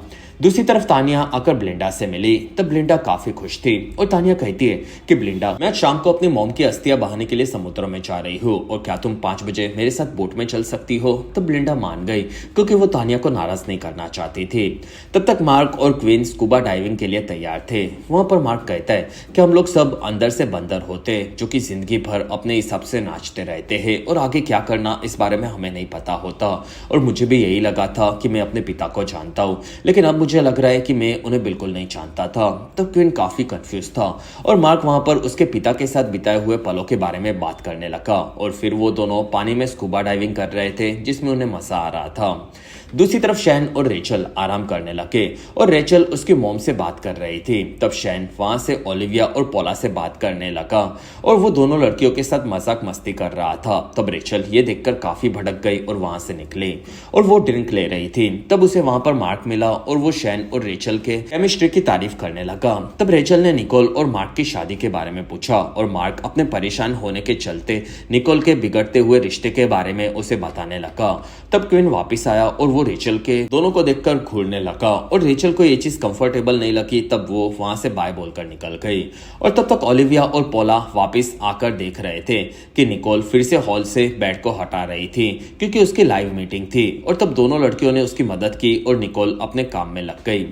दूसरी तरफ तानिया आकर ब्लिंडा से मिली। तब ब्लिंडा काफी खुश थी और तानिया कहती है कि ब्लिंडा, मैं शाम को अपनी मॉम की अस्थियां बहाने के लिए समुद्र में जा रही हूँ और क्या तुम 5 बजे मेरे साथ बोट में चल सकती हो? तब ब्लिंडा मान गई क्योंकि वो तानिया को नाराज नहीं करना चाहती थी। तब तक मार्क और क्वीन स्कूबा डाइविंग के लिए तैयार थे। वहां पर मार्क कहता है कि हम लोग सब अंदर से बंदर होते जो कि जिंदगी भर अपने हिसाब से नाचते रहते हैं और आगे क्या करना इस बारे में हमें नहीं पता होता। और मुझे भी यही लगा था कि मैं अपने पिता को जानता हूँ, लेकिन अब मुझे लग रहा है कि मैं उन्हें बिल्कुल नहीं जानता था। तब क्वीन काफी कंफ्यूज था और मार्क वहां पर उसके पिता के साथ बिताए हुए पलों के बारे में बात करने लगा और फिर वो दोनों पानी में स्कूबा डाइविंग कर रहे थे जिसमें उन्हें मजा आ रहा था। दूसरी तरफ शैन और रेचल आराम करने लगे और रेचल उसकी मॉम से बात कर रही थी। तब शैन वहां से ओलिविया और पोला से बात करने लगा और वो दोनों लड़कियों के साथ मजाक मस्ती कर रहा था। तब रेचल ये देखकर काफी भड़क गई और वहां से निकली और वो ड्रिंक ले रही थी। तब उसे वहां पर मार्क मिला और वो शैन और रेचल के केमिस्ट्री की तारीफ करने लगा। तब रेचल ने निकोल और मार्क की शादी के बारे में पूछा और मार्क अपने परेशान होने के चलते निकोल के बिगड़ते हुए रिश्ते के बारे में उसे बताने लगा। तब क्वीन वापस आया और वो रेचल के दोनों को देखकर घूरने लगा और रेचल को ये चीज कंफर्टेबल नहीं लगी। तब वो वहां से बाय बोलकर निकल गई और तब तक ओलिविया और पोला वापस आकर देख रहे थे कि निकोल फिर से हॉल से बेड को हटा रही थी क्योंकि उसकी लाइव मीटिंग थी। और तब दोनों लड़कियों ने उसकी मदद की और निकोल अपने काम में लग गई।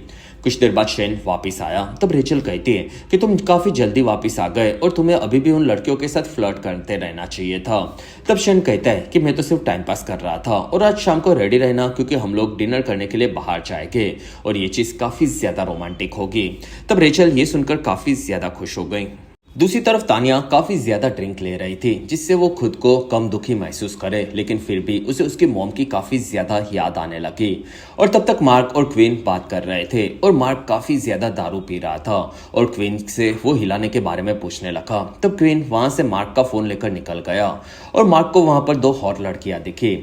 कुछ देर बाद शेन वापस आया। तब रेचल कहती है कि तुम काफी जल्दी वापस आ गए और तुम्हें अभी भी उन लड़कियों के साथ फ्लर्ट करते रहना चाहिए था। तब शेन कहता है कि मैं तो सिर्फ टाइम पास कर रहा था और आज शाम को रेडी रहना क्योंकि हम लोग डिनर करने के लिए बाहर जाएंगे और ये चीज काफी ज्यादा रोमांटिक होगी। तब रेचल ये सुनकर काफी ज्यादा खुश हो गई। दूसरी तरफ तानिया काफी ज्यादा ड्रिंक ले रही थी जिससे वो खुद को कम दुखी महसूस करे, लेकिन फिर भी उसे उसकी मॉम की काफी ज्यादा याद आने लगी। और तब तक मार्क और क्वीन बात कर रहे थे और मार्क काफी ज्यादा दारू पी रहा था और क्वीन से वो हिलाने के बारे में पूछने लगा। तब क्वीन वहां से मार्क का फोन लेकर निकल गया और मार्क को वहां पर 2 हॉट लड़कियां दिखी।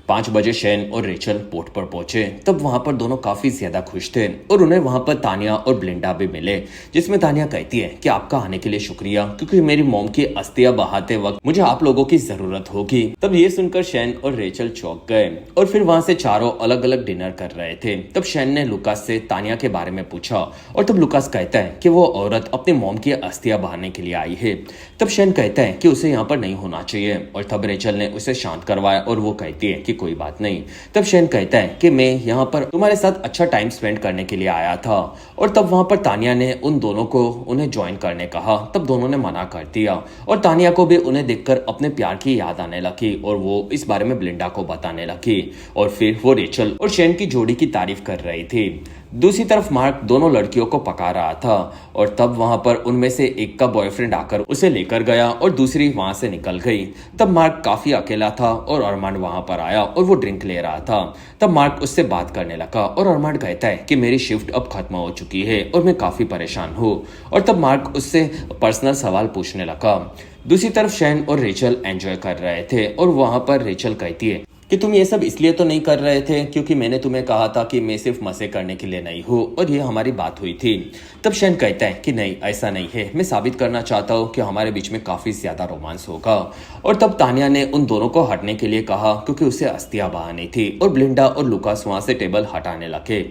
5 बजे शेन और रेचल बोट पर पहुंचे। तब वहां पर दोनों काफी ज्यादा खुश थे और उन्हें वहां पर तानिया और ब्लिंडा भी मिले, जिसमें तानिया कहती है कि आपका आने के लिए शुक्रिया क्योंकि मेरी मॉम की अस्थियां बहाते वक्त मुझे आप लोगों की जरूरत होगी। तब ये सुनकर शेन और रेचल चौंक गए और फिर वहां से चारों अलग अलग डिनर कर रहे थे। तब शेन ने लुकास से तानिया के बारे में पूछा और तब लुकास कहता है कि वो औरत अपनी मॉम की अस्थियां बहाने के लिए आई है। तब शेन कहता है कि उसे यहाँ पर नहीं होना चाहिए और तब रेचल ने उसे शांत करवाया और वो कहती है कि कोई बात नहीं। तब शेन कहता है कि मैं यहाँ पर तुम्हारे साथ अच्छा टाइम स्पेंड करने के लिए आया था और तब वहां पर तानिया ने उन दोनों को उन्हें ज्वाइन करने कहा। तब दोनों ने मना कर दिया और तानिया को भी उन्हें देखकर अपने प्यार की याद आने लगी और वो इस बारे में ब्लिंडा को बताने लगी और फिर वो रेचल और शेन की जोड़ी की तारीफ कर रही थी। दूसरी तरफ मार्क दोनों लड़कियों को पका रहा था और तब वहां पर उनमें से एक का बॉयफ्रेंड आकर उसे लेकर गया और दूसरी वहां से निकल गई। तब मार्क काफी अकेला था और अरमान वहां पर आया और वो ड्रिंक ले रहा था। तब मार्क उससे बात करने लगा और अरमान कहता है कि मेरी शिफ्ट अब खत्म हो चुकी है और मैं काफी परेशान हूँ और तब मार्क उससे पर्सनल सवाल पूछने लगा। दूसरी तरफ शेन और रेचल एंजॉय कर रहे थे और वहां पर रेचल कहती है कि तुम ये सब इसलिए तो नहीं कर रहे थे क्योंकि मैंने तुम्हें कहा था कि मैं सिर्फ मजे करने के लिए नहीं हूँ और ये हमारी बात हुई थी। तब शेन कहता है कि नहीं ऐसा नहीं है, मैं साबित करना चाहता हूँ कि हमारे बीच में काफी ज्यादा रोमांस होगा। और तब तानिया ने उन दोनों को हटने के लिए कहा क्योंकि उसे अस्थियां बहानी थी और ब्लिंडा और लुकास वहां से टेबल हटाने लगे।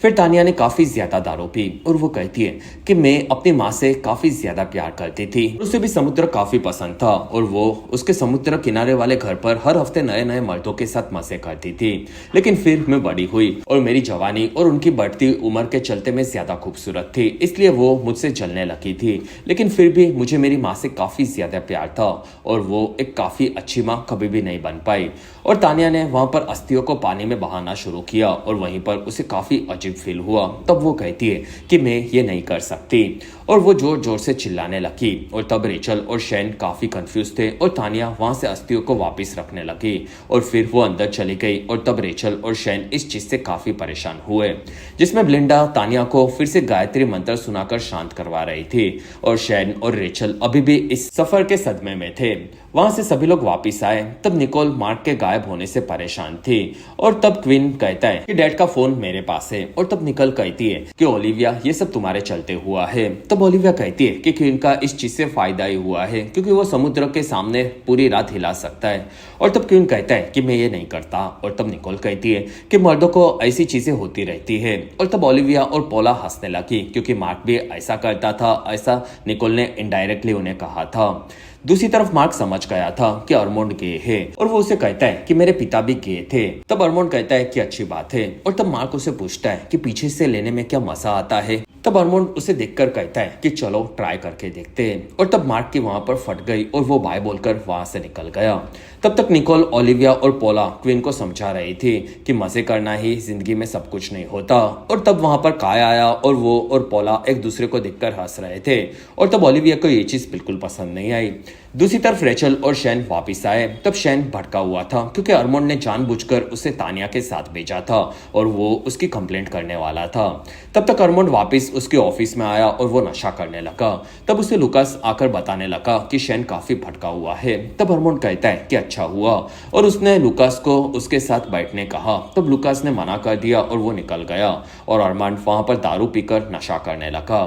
फिर तानिया ने काफी ज्यादा दारू पी और वो कहती है कि मैं अपनी माँ से काफी ज्यादा प्यार करती थी, उसे भी समुद्र काफी पसंद था और वो उसके समुद्र किनारे वाले घर पर हर हफ्ते नए नए मर्दों के साथ मजे करती थी। लेकिन फिर मैं बड़ी हुई और मेरी जवानी और उनकी बढ़ती उम्र के चलते मैं ज्यादा खूबसूरत थी, इसलिए वो मुझसे जलने लगी थी। लेकिन फिर भी मुझे मेरी माँ से काफी ज्यादा प्यार था और वो एक काफी अच्छी माँ कभी भी नहीं बन पाई। और तानिया ने वहां पर अस्थियों को पानी में बहाना शुरू किया और वहीं पर उसे काफी अजीब फील हुआ। तब वो कहती है कि मैं ये नहीं कर सकती और वो जोर जोर से चिल्लाने लगी। और तब रेचल और शेन काफी कंफ्यूज थे और तानिया वहां से अस्थियों को वापस रखने लगी और फिर वो अंदर चली गई। और तब रेचल और शेन इस चीज से काफी परेशान हुए, जिसमें ब्लिंडा तानिया को फिर से गायत्री मंत्र सुनाकर शांत करवा रही थी और शेन और रेचल अभी भी इस सफर के सदमे में थे। वहां से सभी लोग वापस आए। तब निकोल मार्क के गायब होने से परेशान थी और तब क्वीन कहता है कि डैड का फोन मेरे पास है और तब निकोल कहती है कि ओलिविया ये सब तुम्हारे चलते हुआ है। तब ओलिविया कहती है कि क्वीन का इस चीज से फायदा ही हुआ है क्योंकि वो समुद्र के सामने पूरी रात हिला सकता है। और तब क्वीन कहता है कि मैं ये नहीं करता। और तब निकोल कहती है कि मर्दों को ऐसी चीजें होती रहती है। और तब ओलिविया और पोला हंसने लगी क्योंकि मार्क भी ऐसा करता था, ऐसा निकोल ने इनडायरेक्टली उन्हें कहा था। दूसरी तरफ मार्क समझ गया था कि अर्मोंड गे है और वो उसे कहता है कि मेरे पिता भी गे थे। तब अर्मोंड कहता है कि अच्छी बात है और तब मार्क उसे पूछता है कि पीछे से लेने में क्या मजा आता है। तब अर्मोंड उसे देखकर कहता है कि चलो ट्राई करके देखते हैं। और तब मार्क की वहां पर फट गई और वो बाय बोलकर वहां से निकल गया। तब तक निकोल, ओलिविया और पोला क्वीन को समझा रही थी कि मजे करना ही जिंदगी में सब कुछ नहीं होता। और तब वहां पर काय आया और वो और पोला एक दूसरे को देखकर हंस रहे थे और तब ओलिविया को ये चीज बिल्कुल पसंद नहीं आई। दूसरी तरफ रेचल और शेन वापिस आए। तब शेन भटका हुआ था क्योंकि अर्मोंड ने जानबूझकर उसे तानिया के साथ भेजा था और वो उसकी कंप्लेंट करने वाला था। तब तक अर्मोंड वापिस उसके ऑफिस में आया और वो नशा करने लगा। तब उसे लुकास आकर बताने लगा कि शेन काफी भटका हुआ है। तब अर्मोंड कहता है कि अच्छा हुआ और उसने लुकास को उसके साथ बैठने कहा। तब लुकास ने मना कर दिया और वो निकल गया और अर्मांड वहां पर दारू पीकर नशा करने लगा।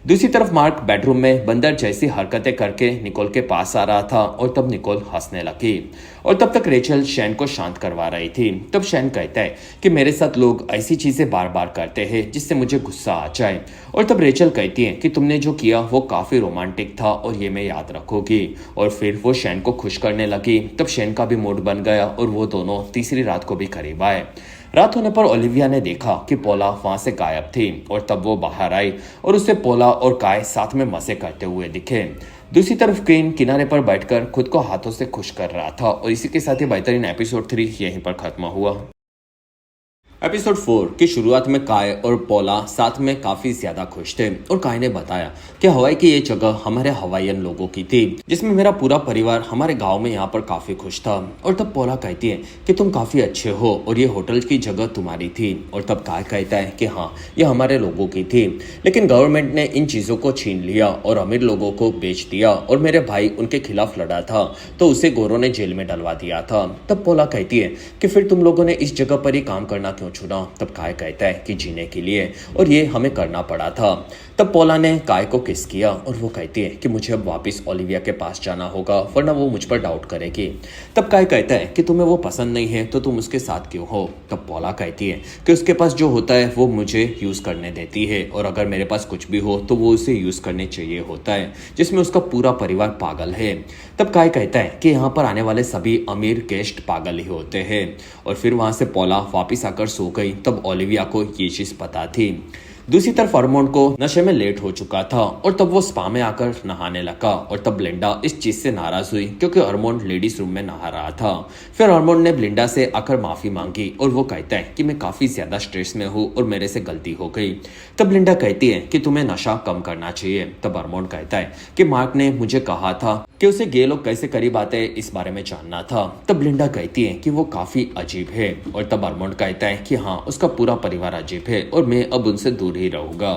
दूसरी तरफ मार्क बेडरूम में बंदर जैसी हरकतें करके निकोल के पास आ रहा था और तब निकोल हंसने लगी। और तब तक रेचल शेन को शांत करवा रही थी। तब शेन कहता है कि मेरे साथ लोग ऐसी चीजें बार बार करते हैं जिससे मुझे गुस्सा आ जाए। और तब रेचल कहती है कि तुमने जो किया वो काफी रोमांटिक था और ये मैं याद रखूंगी। और फिर वो शेन को खुश करने लगी। तब शेन का भी मूड बन गया और वो दोनों तीसरी रात को भी करीब आए। रात होने पर ओलिविया ने देखा कि पोला वहां से गायब थी और तब वो बाहर आई और उसे पोला और काय साथ में मजे करते हुए दिखे। दूसरी तरफ क्वीन किनारे पर बैठकर खुद को हाथों से खुश कर रहा था। और इसी के साथ ही बेहतरीन एपिसोड 3 यहीं पर खत्म हुआ। एपिसोड 4 की शुरुआत में काय और पोला साथ में काफी ज्यादा खुश थे और काय ने बताया कि हवाई की ये जगह हमारे हवाईयन लोगों की थी, जिसमें मेरा पूरा परिवार हमारे गांव में यहाँ पर काफी खुश था। और तब पोला कहती है कि तुम काफी अच्छे हो और ये होटल की जगह तुम्हारी थी। और तब काय कहता है कि हाँ, ये हमारे लोगों की थी, लेकिन गवर्नमेंट ने इन चीजों को छीन लिया और अमीर लोगों को बेच दिया और मेरे भाई उनके खिलाफ लड़ा था तो उसे गोरों ने जेल में डलवा दिया था। तब पोला कहती है कि फिर तुम लोगों ने इस जगह पर ही काम करना क्यों चुना? तब काय कहता है कि जीने के लिए, और ये हमें करना पड़ा था। तब पोला ने काय को किस किया और वो कहती है कि मुझे अब वापस ओलिविया के पास जाना होगा वरना वो मुझ पर डाउट करेगी। तब काय कहता है कि तुम्हें वो पसंद नहीं है तो तुम उसके साथ क्यों हो? तब पोला कहती है कि उसके पास जो होता है वो मुझे यूज करने देती है और अगर मेरे पास कुछ भी हो तो वो उसे यूज करने चाहिए होता है, जिसमें उसका पूरा परिवार पागल है। तब काय कहता है कि यहाँ पर आने वाले सभी अमीर गेस्ट पागल ही होते हैं। और फिर वहां से पोला वापिस आकर सो गई। तब ओलिविया को ये चीज पता थी। दूसरी तरफ अर्मोंड को नशे में लेट हो चुका था और तब वो स्पा में आकर नहाने लगा। और तब ब्लिंडा इस चीज से नाराज हुई क्योंकि अर्मोंड लेडीज रूम में नहा रहा था। फिर अर्मोंड ने ब्लिंडा से आकर माफी मांगी और वो कहता है कि मैं काफी ज्यादा स्ट्रेस में हूँ और मेरे से गलती हो गई। तब ब्लिंडा कहती है कि तुम्हें नशा कम करना चाहिए। तब अर्मोंड कहता है कि मार्क ने मुझे कहा था कि उसे गे लोग कैसे करीब आते हैं इस बारे में जानना था। तब ब्लिंडा कहती है कि वो काफी अजीब है। और तब अर्मोंड कहता है कि हाँ, उसका पूरा परिवार अजीब है और मैं अब उनसे दूर ही रहूंगा।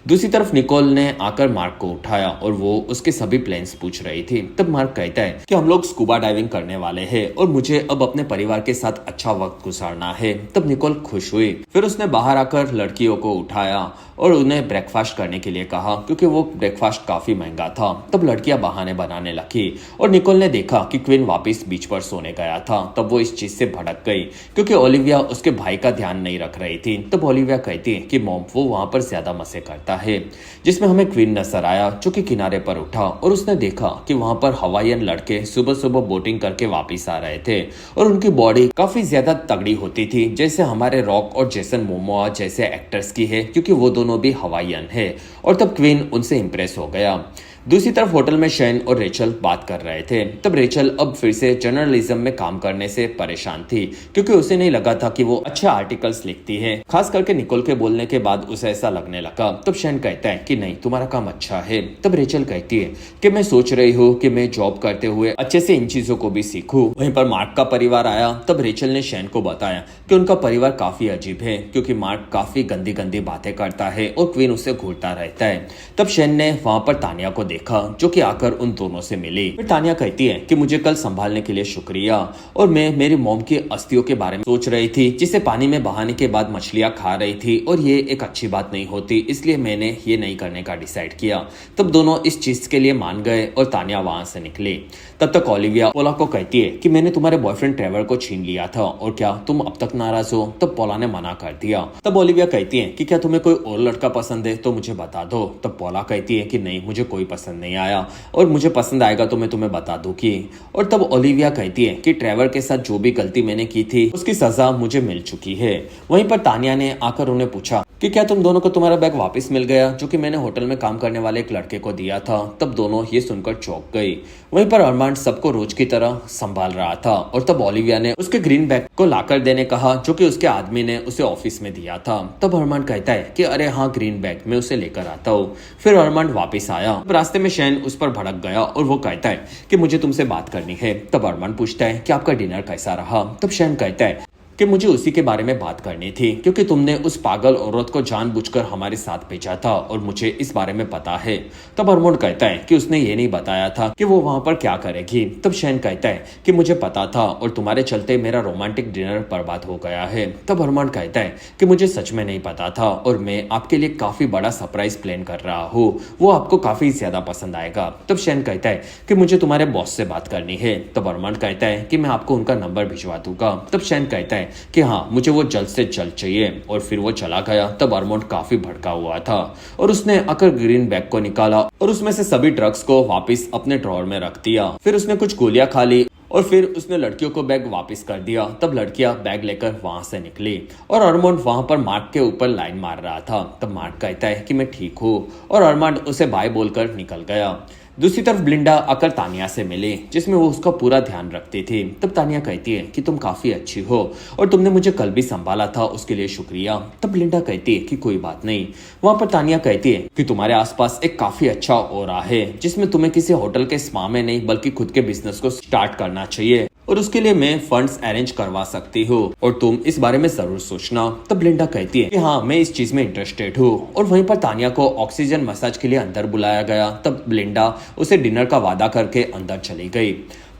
दूसरी तरफ निकोल ने आकर मार्क को उठाया और वो उसके सभी प्लान्स पूछ रही थी। तब मार्क कहता है कि हम लोग स्कूबा डाइविंग करने वाले हैं और मुझे अब अपने परिवार के साथ अच्छा वक्त गुजारना है। तब निकोल खुश हुई। फिर उसने बाहर आकर लड़कियों को उठाया और उन्हें ब्रेकफास्ट करने के लिए कहा क्योंकि वो ब्रेकफास्ट काफी महंगा था। तब लड़कियां बहाने बनाने लगी और निकोल ने देखा कि क्वीन वापस बीच पर सोने गया था। तब वो इस चीज से भड़क गई क्योंकि ओलिविया उसके भाई का ध्यान नहीं रख रही थी। तब ओलिविया कहती है कि मॉम, वो वहां पर ज्यादा मजे करता है, जिसमें हमें क्वीन नजर आया जो कि किनारे पर उठा और उसने देखा कि वहां पर हवाईयन लड़के सुबह सुबह बोटिंग करके वापस आ रहे थे और उनकी बॉडी काफी ज्यादा तगड़ी होती थी, जैसे हमारे रॉक और जेसन मोमोआ जैसे एक्टर्स की है, क्योंकि वो दोनों भी हवाईयन है। और तब क्वीन उनसे इंप्रेस हो गया। दूसरी तरफ होटल में शैन और रेचल बात कर रहे थे। तब रेचल अब फिर से जर्नलिज्म में काम करने से परेशान थी क्योंकि उसे नहीं लगा था कि वो अच्छे आर्टिकल्स लिखती है। खास करके निकोल के बोलने के बाद उसे ऐसा लगने लगा। तब शैन कहता है कि नहीं, तुम्हारा काम अच्छा है। तब रेचल कहती है कि मैं सोच रही हूँ कि मैं जॉब करते हुए अच्छे से इन चीजों को भी सीखूं। वहीं पर मार्क का परिवार आया। तब रेचल ने शैन को बताया कि उनका परिवार काफी अजीब है क्योंकि मार्क काफी गंदी गंदी बातें करता है और क्वीन उसे घूरता रहता है। तब शैन ने वहां पर तानिया को देखा जो कि आकर उन दोनों से मिली। फिर तानिया कहती है कि मुझे कल संभालने के लिए शुक्रिया और मैं मेरी मॉम की अस्थियों के बारे में सोच रही थी जिसे पानी में बहाने के बाद मछलियां खा रही थी और ये एक अच्छी बात नहीं होती, इसलिए मैंने ये नहीं करने का डिसाइड किया। तब दोनों इस चीज के लिए मान गए और तानिया वहां से निकली। तब तक ओलिविया पोला को कहती है कि मैंने तुम्हारे बॉयफ्रेंड ट्रेवर को छीन लिया था और क्या तुम अब तक नाराज हो? तब पोला ने मना कर दिया। तब ओलिविया कहती है कि क्या तुम्हें कोई और लड़का पसंद है तो मुझे बता दो। तब पोला कहती है कि नहीं, मुझे कोई पसंद नहीं आया और मुझे पसंद आएगा तो मैं तुम्हें बता दूंगी। और तब ओलिविया कहती है कि ट्रेवर के साथ जो भी गलती मैंने की थी उसकी सजा मुझे मिल चुकी है। वहीं पर तानिया ने आकर उन्हें पूछा कि क्या तुम दोनों को तुम्हारा बैग वापस मिल गया जो कि मैंने होटल में काम करने वाले एक लड़के को दिया था। तब दोनों ये सुनकर चौंक गई। वहीं पर अरमांड सबको रोज की तरह संभाल रहा था और तब ओलिविया ने उसके ग्रीन बैग को लाकर देने कहा जो कि उसके आदमी ने उसे ऑफिस में दिया था। तब अरमांड कहता है कि अरे हाँ, ग्रीन बैग, मैं उसे लेकर आता हूँ। फिर अरमांड वापस आया। रास्ते में शैन उस पर भड़क गया और वो कहता है कि मुझे तुमसे बात करनी है। तब अरमांड पूछता है कि आपका डिनर कैसा रहा? तब शैन कहता है कि मुझे उसी के बारे में बात करनी थी क्योंकि तुमने उस पागल औरत को जानबूझकर हमारे साथ भेजा था और मुझे इस बारे में पता है। तब अरमोंड कहता है कि उसने ये नहीं बताया था कि वो वहां पर क्या करेगी। तब शैन कहता है कि मुझे पता था और तुम्हारे चलते मेरा रोमांटिक डिनर बर्बाद हो गया है। तब अरमोंड कहता है कि मुझे सच में नहीं पता था और मैं आपके लिए काफी बड़ा सरप्राइज प्लान कर रहा हूँ, वो आपको काफी ज्यादा पसंद आएगा। तब शैन कहता है कि मुझे तुम्हारे बॉस से बात करनी है। तब अरमोंड कहता है कि मैं आपको उनका नंबर भिजवा दूंगा। तब शैन कहता है कि हाँ, मुझे वो जल्द से जल्द चाहिए और फिर वो चला गया। तब अरमोंड काफी भड़का हुआ था और उसने आकर ग्रीन बैग को निकाला और उसमें से सभी ड्रग्स को वापस अपने ड्रॉर में रख दिया। फिर उसने कुछ गोलियां खा ली और फिर उसने लड़कियों को बैग वापस कर दिया। तब लड़कियां बैग लेकर वहां से निकली और अरमांड वहां पर मार्क के ऊपर लाइन मार रहा था। तब मार्क कहता है कि मैं ठीक हूँ और अरमांड उसे बाय बोलकर निकल गया। दूसरी तरफ ब्लिंडा आकर तानिया से मिली, जिसमें वो उसका पूरा ध्यान रखती थी। तब तानिया कहती है कि तुम काफी अच्छी हो और तुमने मुझे कल भी संभाला था, उसके लिए शुक्रिया। तब ब्लिंडा कहती है कि कोई बात नहीं। वहां पर तानिया कहती है कि तुम्हारे आसपास एक काफी अच्छा ऑरा है, जिसमें तुम्हें किसी होटल के स्पा में नहीं बल्कि खुद के बिजनेस को स्टार्ट करना चाहिए और उसके लिए मैं फंड्स अरेंज करवा सकती हूँ और तुम इस बारे में जरूर सोचना। तब ब्लिंडा कहती है कि हाँ, मैं इस चीज में इंटरेस्टेड हूँ। और वहीं पर तानिया को ऑक्सीजन मसाज के लिए अंदर बुलाया गया। तब ब्लिंडा उसे डिनर का वादा करके अंदर चली गई।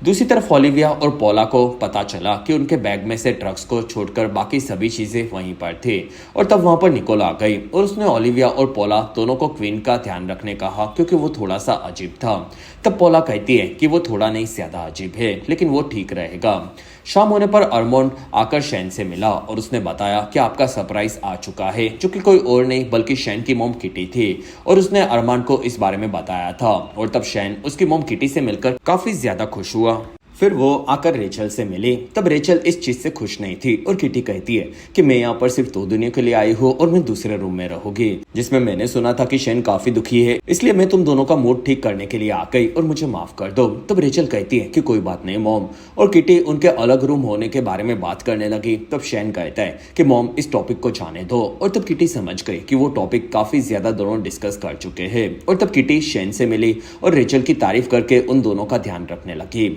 दूसरी तरफ ओलिविया और पॉला को पता चला कि उनके बैग में से ड्रग्स को छोड़कर बाकी सभी चीजें वहीं पर थी और तब वहां पर निकोल आ गई और उसने ओलिविया और पॉला दोनों को क्वीन का ध्यान रखने कहा, क्योंकि वो थोड़ा सा अजीब था। तब पॉला कहती है कि वो थोड़ा नहीं ज्यादा अजीब है, लेकिन वो ठीक रहेगा। शाम होने पर अरमांड आकर शैन से मिला और उसने बताया कि आपका सरप्राइज आ चुका है, जो कि कोई और नहीं बल्कि शैन की मॉम किटी थी और उसने अरमांड को इस बारे में बताया था। और तब शैन उसकी मॉम किटी से मिलकर काफी ज्यादा खुश हुआ। फिर वो आकर रेचल से मिली। तब रेचल इस चीज से खुश नहीं थी और किटी कहती है कि मैं यहाँ पर सिर्फ 2 दिनों के लिए आई हूँ और मैं दूसरे रूम में रहूंगी, जिसमें मैंने सुना था कि शैन काफी दुखी है, इसलिए मैं तुम दोनों का मूड ठीक करने के लिए आ गई और मुझे माफ कर दो। तब रेचल कहती है कि कोई बात नहीं मॉम, और किटी उनके अलग रूम होने के बारे में बात करने लगी। तब शैन कहता है कि मॉम इस टॉपिक को जाने दो और तब किटी समझ गई कि वो टॉपिक काफी ज्यादा दोनों डिस्कस कर चुके हैं। और तब किटी शैन से मिली और रेचल की तारीफ करके उन दोनों का ध्यान रखने लगी।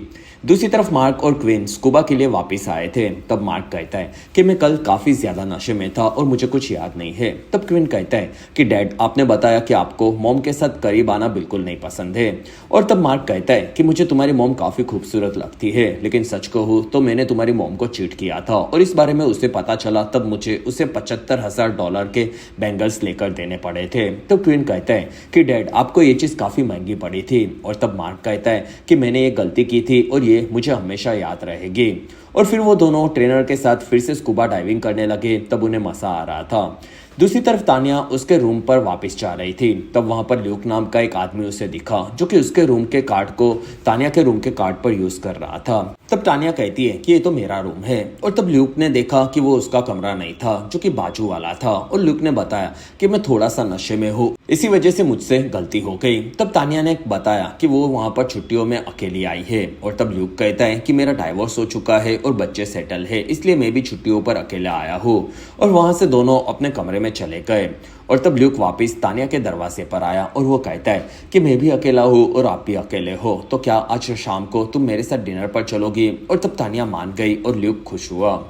दूसरी तरफ मार्क और क्वीन स्कूबा के लिए वापस आए थे। तब मार्क कहता है कि मैं कल काफी ज्यादा नशे में था और मुझे कुछ याद नहीं है। तब क्वीन कहता है कि डैड, आपने बताया कि आपको मॉम के साथ करीब आना बिल्कुल नहीं पसंद है। और तब मार्क कहता है कि मुझे तुम्हारी मॉम काफी खूबसूरत लगती है, लेकिन सच कहूँ तो मैंने तुम्हारी मॉम को चीट किया था और इस बारे में उसे पता चला तब मुझे उसे $75,000 के बैंगल्स लेकर देने पड़े थे। तब क्वीन कहता है कि डैड, आपको ये चीज काफी महंगी पड़ी थी। और तब मार्क कहता है कि मैंने ये गलती की थी और ये मुझे हमेशा याद रहेगी। और फिर वो दोनों ट्रेनर के साथ फिर से स्कूबा डाइविंग करने लगे। तब उन्हें मजा आ रहा था। दूसरी तरफ तानिया उसके रूम पर वापस जा रही थी। तब वहां पर ल्यूक नाम का एक आदमी उसे दिखा, जो कि उसके रूम के कार्ड को तानिया के रूम के कार्ड पर यूज कर रहा था। तब तानिया कहती है कि ये तो मेरा रूम है। और तब ल्यूक ने देखा कि वो उसका कमरा नहीं था, जो कि बाजू वाला था। और ल्यूक ने बताया कि मैं थोड़ा सा नशे में हूँ, इसी वजह से मुझसे गलती हो गई। तब तानिया ने बताया कि वो वहां पर छुट्टियों में अकेली आई है। और तब ल्यूक कहता है कि मेरा डाइवोर्स हो चुका है और बच्चे सेटल है, इसलिए मैं भी छुट्टियों पर अकेला आया हूँ। और वहां से दोनों अपने कमरे में चले गए। और तब ल्यूक वापस तानिया के दरवाजे पर आया और वो कहता है कि मैं भी अकेला हूँ और आप भी अकेले हो, तो क्या आज शाम को तुम मेरे साथ डिनर पर चलोगी? और तब तानिया मान गई और ल्यूक खुश हुआ।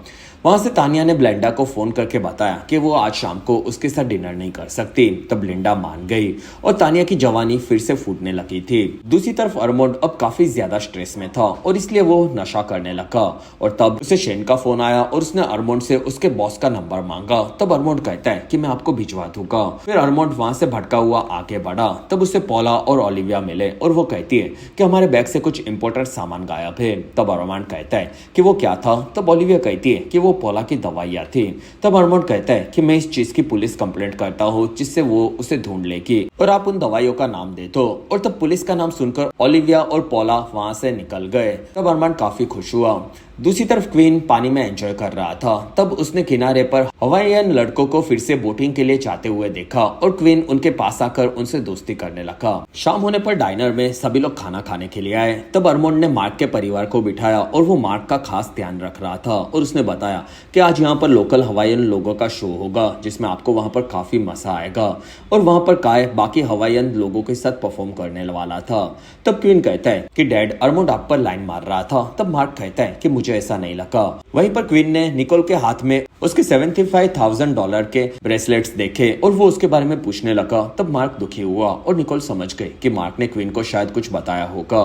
वहां से तानिया ने ब्लिंडा को फोन करके बताया कि वो आज शाम को उसके साथ डिनर नहीं कर सकती। तब ब्लिंडा मान गई और तानिया की जवानी फिर से फूटने लगी थी। दूसरी तरफ अरमांड अब काफी ज्यादा स्ट्रेस में था और इसलिए वो नशा करने लगा। और तब उसे शेन का फोन आया और उसने अरमांड से उसके बॉस का नंबर मांगा। तब अरमांड कहता है कि मैं आपको भिजवा दूंगा। फिर अरमांड वहां से भटका हुआ आगे बढ़ा। तब उसे पॉला और ओलिविया मिले और वो कहती है कि हमारे बैग से कुछ इंपॉर्टेंट सामान गायब है। तब अरमांड कहता है कि वो क्या था? तब ओलिविया कहती है कि वो पॉला की दवाइयां थी। तब अरमांड कहता है कि मैं इस चीज की पुलिस कंप्लेंट करता हूँ, जिससे वो उसे ढूंढ लेगी और आप उन दवाइयों का नाम दे दो। और तब पुलिस का नाम सुनकर ओलिविया और पॉला वहां से निकल गए। तब अरमांड काफी खुश हुआ। दूसरी तरफ क्वीन पानी में एंजॉय कर रहा था। तब उसने किनारे पर हवाईयन लड़कों को फिर से बोटिंग के लिए जाते हुए देखा और क्वीन उनके पास आकर उनसे दोस्ती करने लगा। शाम होने पर डाइनर में सभी लोग खाना खाने के लिए आए। तब अरमांड ने मार्क के परिवार को बिठाया और वो मार्क का खास ध्यान रख रहा था और उसने बताया कि आज यहाँ पर लोकल हवाईयन लोगों का शो होगा, जिसमें आपको वहाँ पर काफी मजा आएगा। और वहाँ पर काय बाकी हवाईयन लोगों के साथ परफॉर्म करने वाला था। तब क्वीन कहता है कि डैड, अरमांड आप पर लाइन मार रहा था। तब मार्क कहता है कि मुझे ऐसा नहीं लगा। वहीं पर क्वीन ने निकोल के हाथ में उसके $75,000 के ब्रेसलेट्स देखे और वो उसके बारे में पूछने लगा। तब मार्क दुखी हुआ और निकोल समझ गई कि मार्क ने क्वीन को शायद कुछ बताया होगा।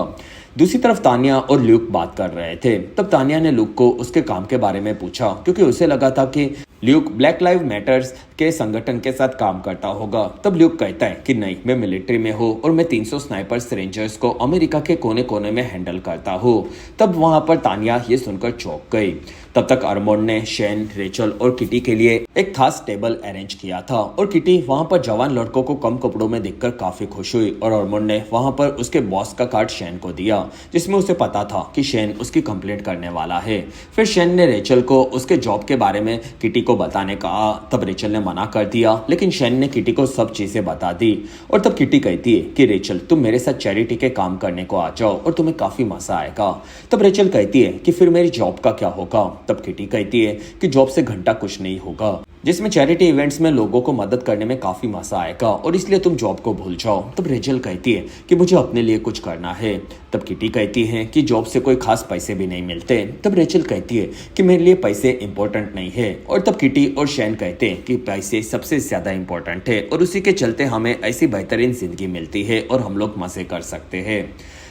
दूसरी तरफ तानिया और ल्यूक बात कर रहे थे। तब तानिया ने ल्यूक को उसके काम के बारे में पूछा, क्योंकि उसे लगा था कि ल्यूक ब्लैक लाइव मैटर्स के संगठन के साथ काम करता होगा। तब ल्यूक कहता है कि नहीं, मैं मिलिट्री में हूँ और मैं 300 स्नाइपर्स रेंजर्स को अमेरिका के कोने कोने में हैंडल करता हूँ। तब वहां पर तानिया ये सुनकर चौंक गई। तब तक अरमोंड ने शेन, रेचल और किटी के लिए एक खास टेबल अरेंज किया था और किटी वहां पर जवान लड़कों को कम कपड़ों में देखकर काफी खुश हुई और अरमोंड ने वहां पर उसके बॉस का कार्ड शेन को दिया, जिसमें उसे पता था कि शेन उसकी कंप्लेंट करने वाला है। फिर शेन ने रेचल को उसके जॉब के बारे में किटी को बताने कहा। तब रेचल ने मना कर दिया, लेकिन शेन ने किटी को सब चीजें बता दी। और तब किटी कहती है कि रेचल, तुम मेरे साथ चैरिटी के काम करने को आ जाओ और तुम्हें काफी मजा आएगा। तब रेचल कहती है कि फिर मेरी जॉब का क्या होगा। तब किटी कहती है कि जॉब से घंटा कुछ नहीं होगा, जिसमें चैरिटी इवेंट्स में लोगों को मदद करने में काफी मजा आएगा और इसलिए तुम जॉब को भूल जाओ। तब रेचल कहती है कि मुझे अपने लिए कुछ करना है। तब किटी कहती है कि जॉब से कोई खास पैसे भी नहीं मिलते। तब रेचल कहती है कि मेरे लिए पैसे इंपॉर्टेंट नहीं है। और तब किटी और शैन कहते हैं कि पैसे सबसे ज्यादा इंपॉर्टेंट है और उसी के चलते हमें ऐसी बेहतरीन जिंदगी मिलती है और हम लोग मजे कर सकते हैं।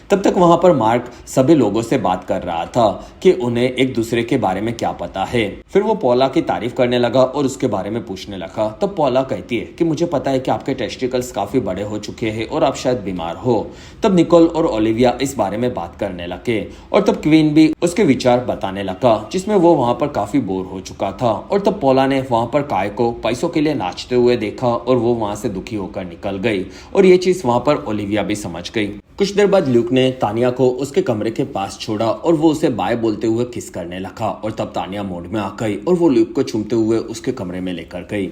तब तक वहां पर मार्क सभी लोगों से बात कर रहा था कि उन्हें एक दूसरे के बारे में क्या पता है। फिर वो पॉला की तारीफ करने लगा और उसके बारे में पूछने लगा। तब पॉला कहती है कि मुझे पता है कि आपके टेस्टिकल्स काफी बड़े हो चुके हैं और आप शायद बीमार हो। तब निकोल और ओलिविया इस बारे में बात करने लगे और तब क्वीन भी उसके विचार बताने लगा, जिसमें वो वहां पर काफी बोर हो चुका था। और तब पॉला ने वहां पर काय को पैसों के लिए नाचते हुए देखा और वो वहां से दुखी होकर निकल गई और ये चीज वहां पर ओलिविया भी समझ गई। कुछ देर बाद ल्यूक ने तानिया को उसके कमरे के पास छोड़ा और वो उसे बाय बोलते हुए किस करने लगा और तब तानिया मोड में आ गई और वो ल्यूक को चूमते हुए उसके कमरे में लेकर गई।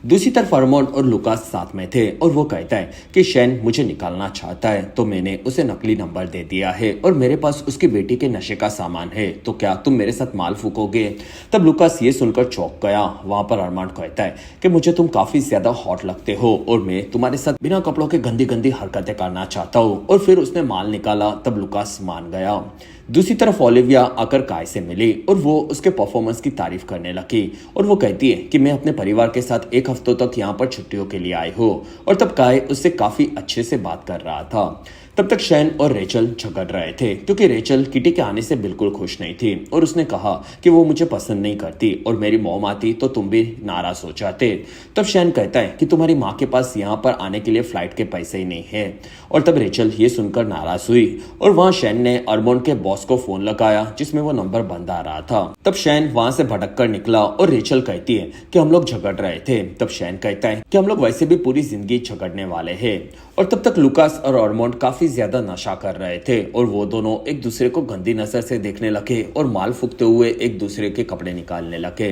दूसरी तरफ अरमोंड और लुकास साथ में थे और वो कहता है कि शेन मुझे निकालना चाहता है, तो मैंने उसे नकली नंबर दे दिया है और मेरे पास उसकी बेटी के नशे का सामान है, तो क्या तुम मेरे साथ माल फूकोगे। तब लुकास ये सुनकर चौंक गया। वहां पर अरमोंड कहता है कि मुझे तुम काफी ज्यादा हॉट लगते हो और मैं तुम्हारे साथ बिना कपड़ों के गंदी गंदी हरकतें करना चाहता हूँ। और फिर उसने माल निकाला। तब लुकास मान गया। दूसरी तरफ ओलिविया आकर काय से मिली और वो उसके परफॉर्मेंस की तारीफ करने लगी और वो कहती है कि मैं अपने परिवार के साथ एक हफ्तों तक यहाँ पर छुट्टियों के लिए आई हूँ। और तब काय उससे काफी अच्छे से बात कर रहा था। तब तक शैन और रेचल झगड़ रहे थे क्योंकि रेचल किटी के आने से बिल्कुल खुश नहीं थी और उसने कहा कि वो मुझे पसंद नहीं करती और मेरी मॉम आती तो तुम भी नाराज हो जाते। तब शैन कहता है कि तुम्हारी माँ के पास यहाँ पर आने के लिए फ्लाइट के पैसे ही नहीं है। और तब रेचल ये सुनकर नाराज हुई और वहां शैन ने अरमोंड के बॉस को फोन लगाया, जिसमें वो नंबर बंद आ रहा था। तब शैन वहां से भटक कर निकला और रेचल कहती है कि हम लोग झगड़ रहे थे। तब शैन कहता है कि हम लोग वैसे भी पूरी जिंदगी झगड़ने वाले हैं। और तब तक लुकास और अरमोंड काफी ज्यादा नशा कर रहे थे और वो दोनों एक दूसरे को गंदी नजर से देखने लगे और माल फूकते हुए एक दूसरे के कपड़े निकालने लगे।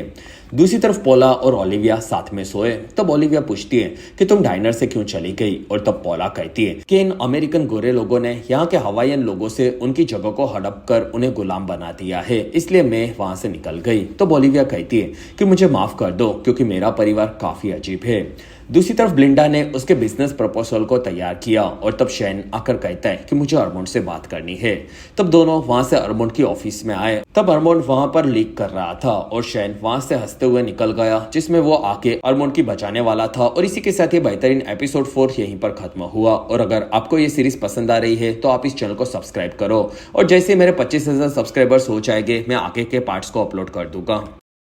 दूसरी तरफ पोला और ओलिविया साथ में सोए। तब ओलिविया पूछती है कि तुम डाइनर से क्यों चली गई। और तब पोला कहती है कि इन अमेरिकन गोरे लोगों ने यहाँ के हवाईयन लोगों से उनकी जगह को हड़प कर उन्हें गुलाम बना दिया है, इसलिए मैं वहां से निकल गई। तो ओलिविया कहती है कि मुझे माफ कर दो क्योंकि मेरा परिवार काफी अजीब है। दूसरी तरफ ब्लिंडा ने उसके बिजनेस प्रपोजल को तैयार किया और तब शैन आकर कहता है कि मुझे अरमोंड से बात करनी है। तब दोनों वहां से अरमोंड की ऑफिस में आए। तब अरमोंड वहां पर लीक कर रहा था और शैन वहां से हंसते हुए निकल गया, जिसमें वो आके अरमोंड की बचाने वाला था। और इसी के साथ ये बेहतरीन एपिसोड 4 यहीं पर खत्म हुआ। और अगर आपको ये सीरीज पसंद आ रही है तो आप इस चैनल को सब्सक्राइब करो और जैसे मेरे 25,000 सब्सक्राइबर्स हो जाएंगे मैं आगे के पार्ट्स को अपलोड कर दूंगा।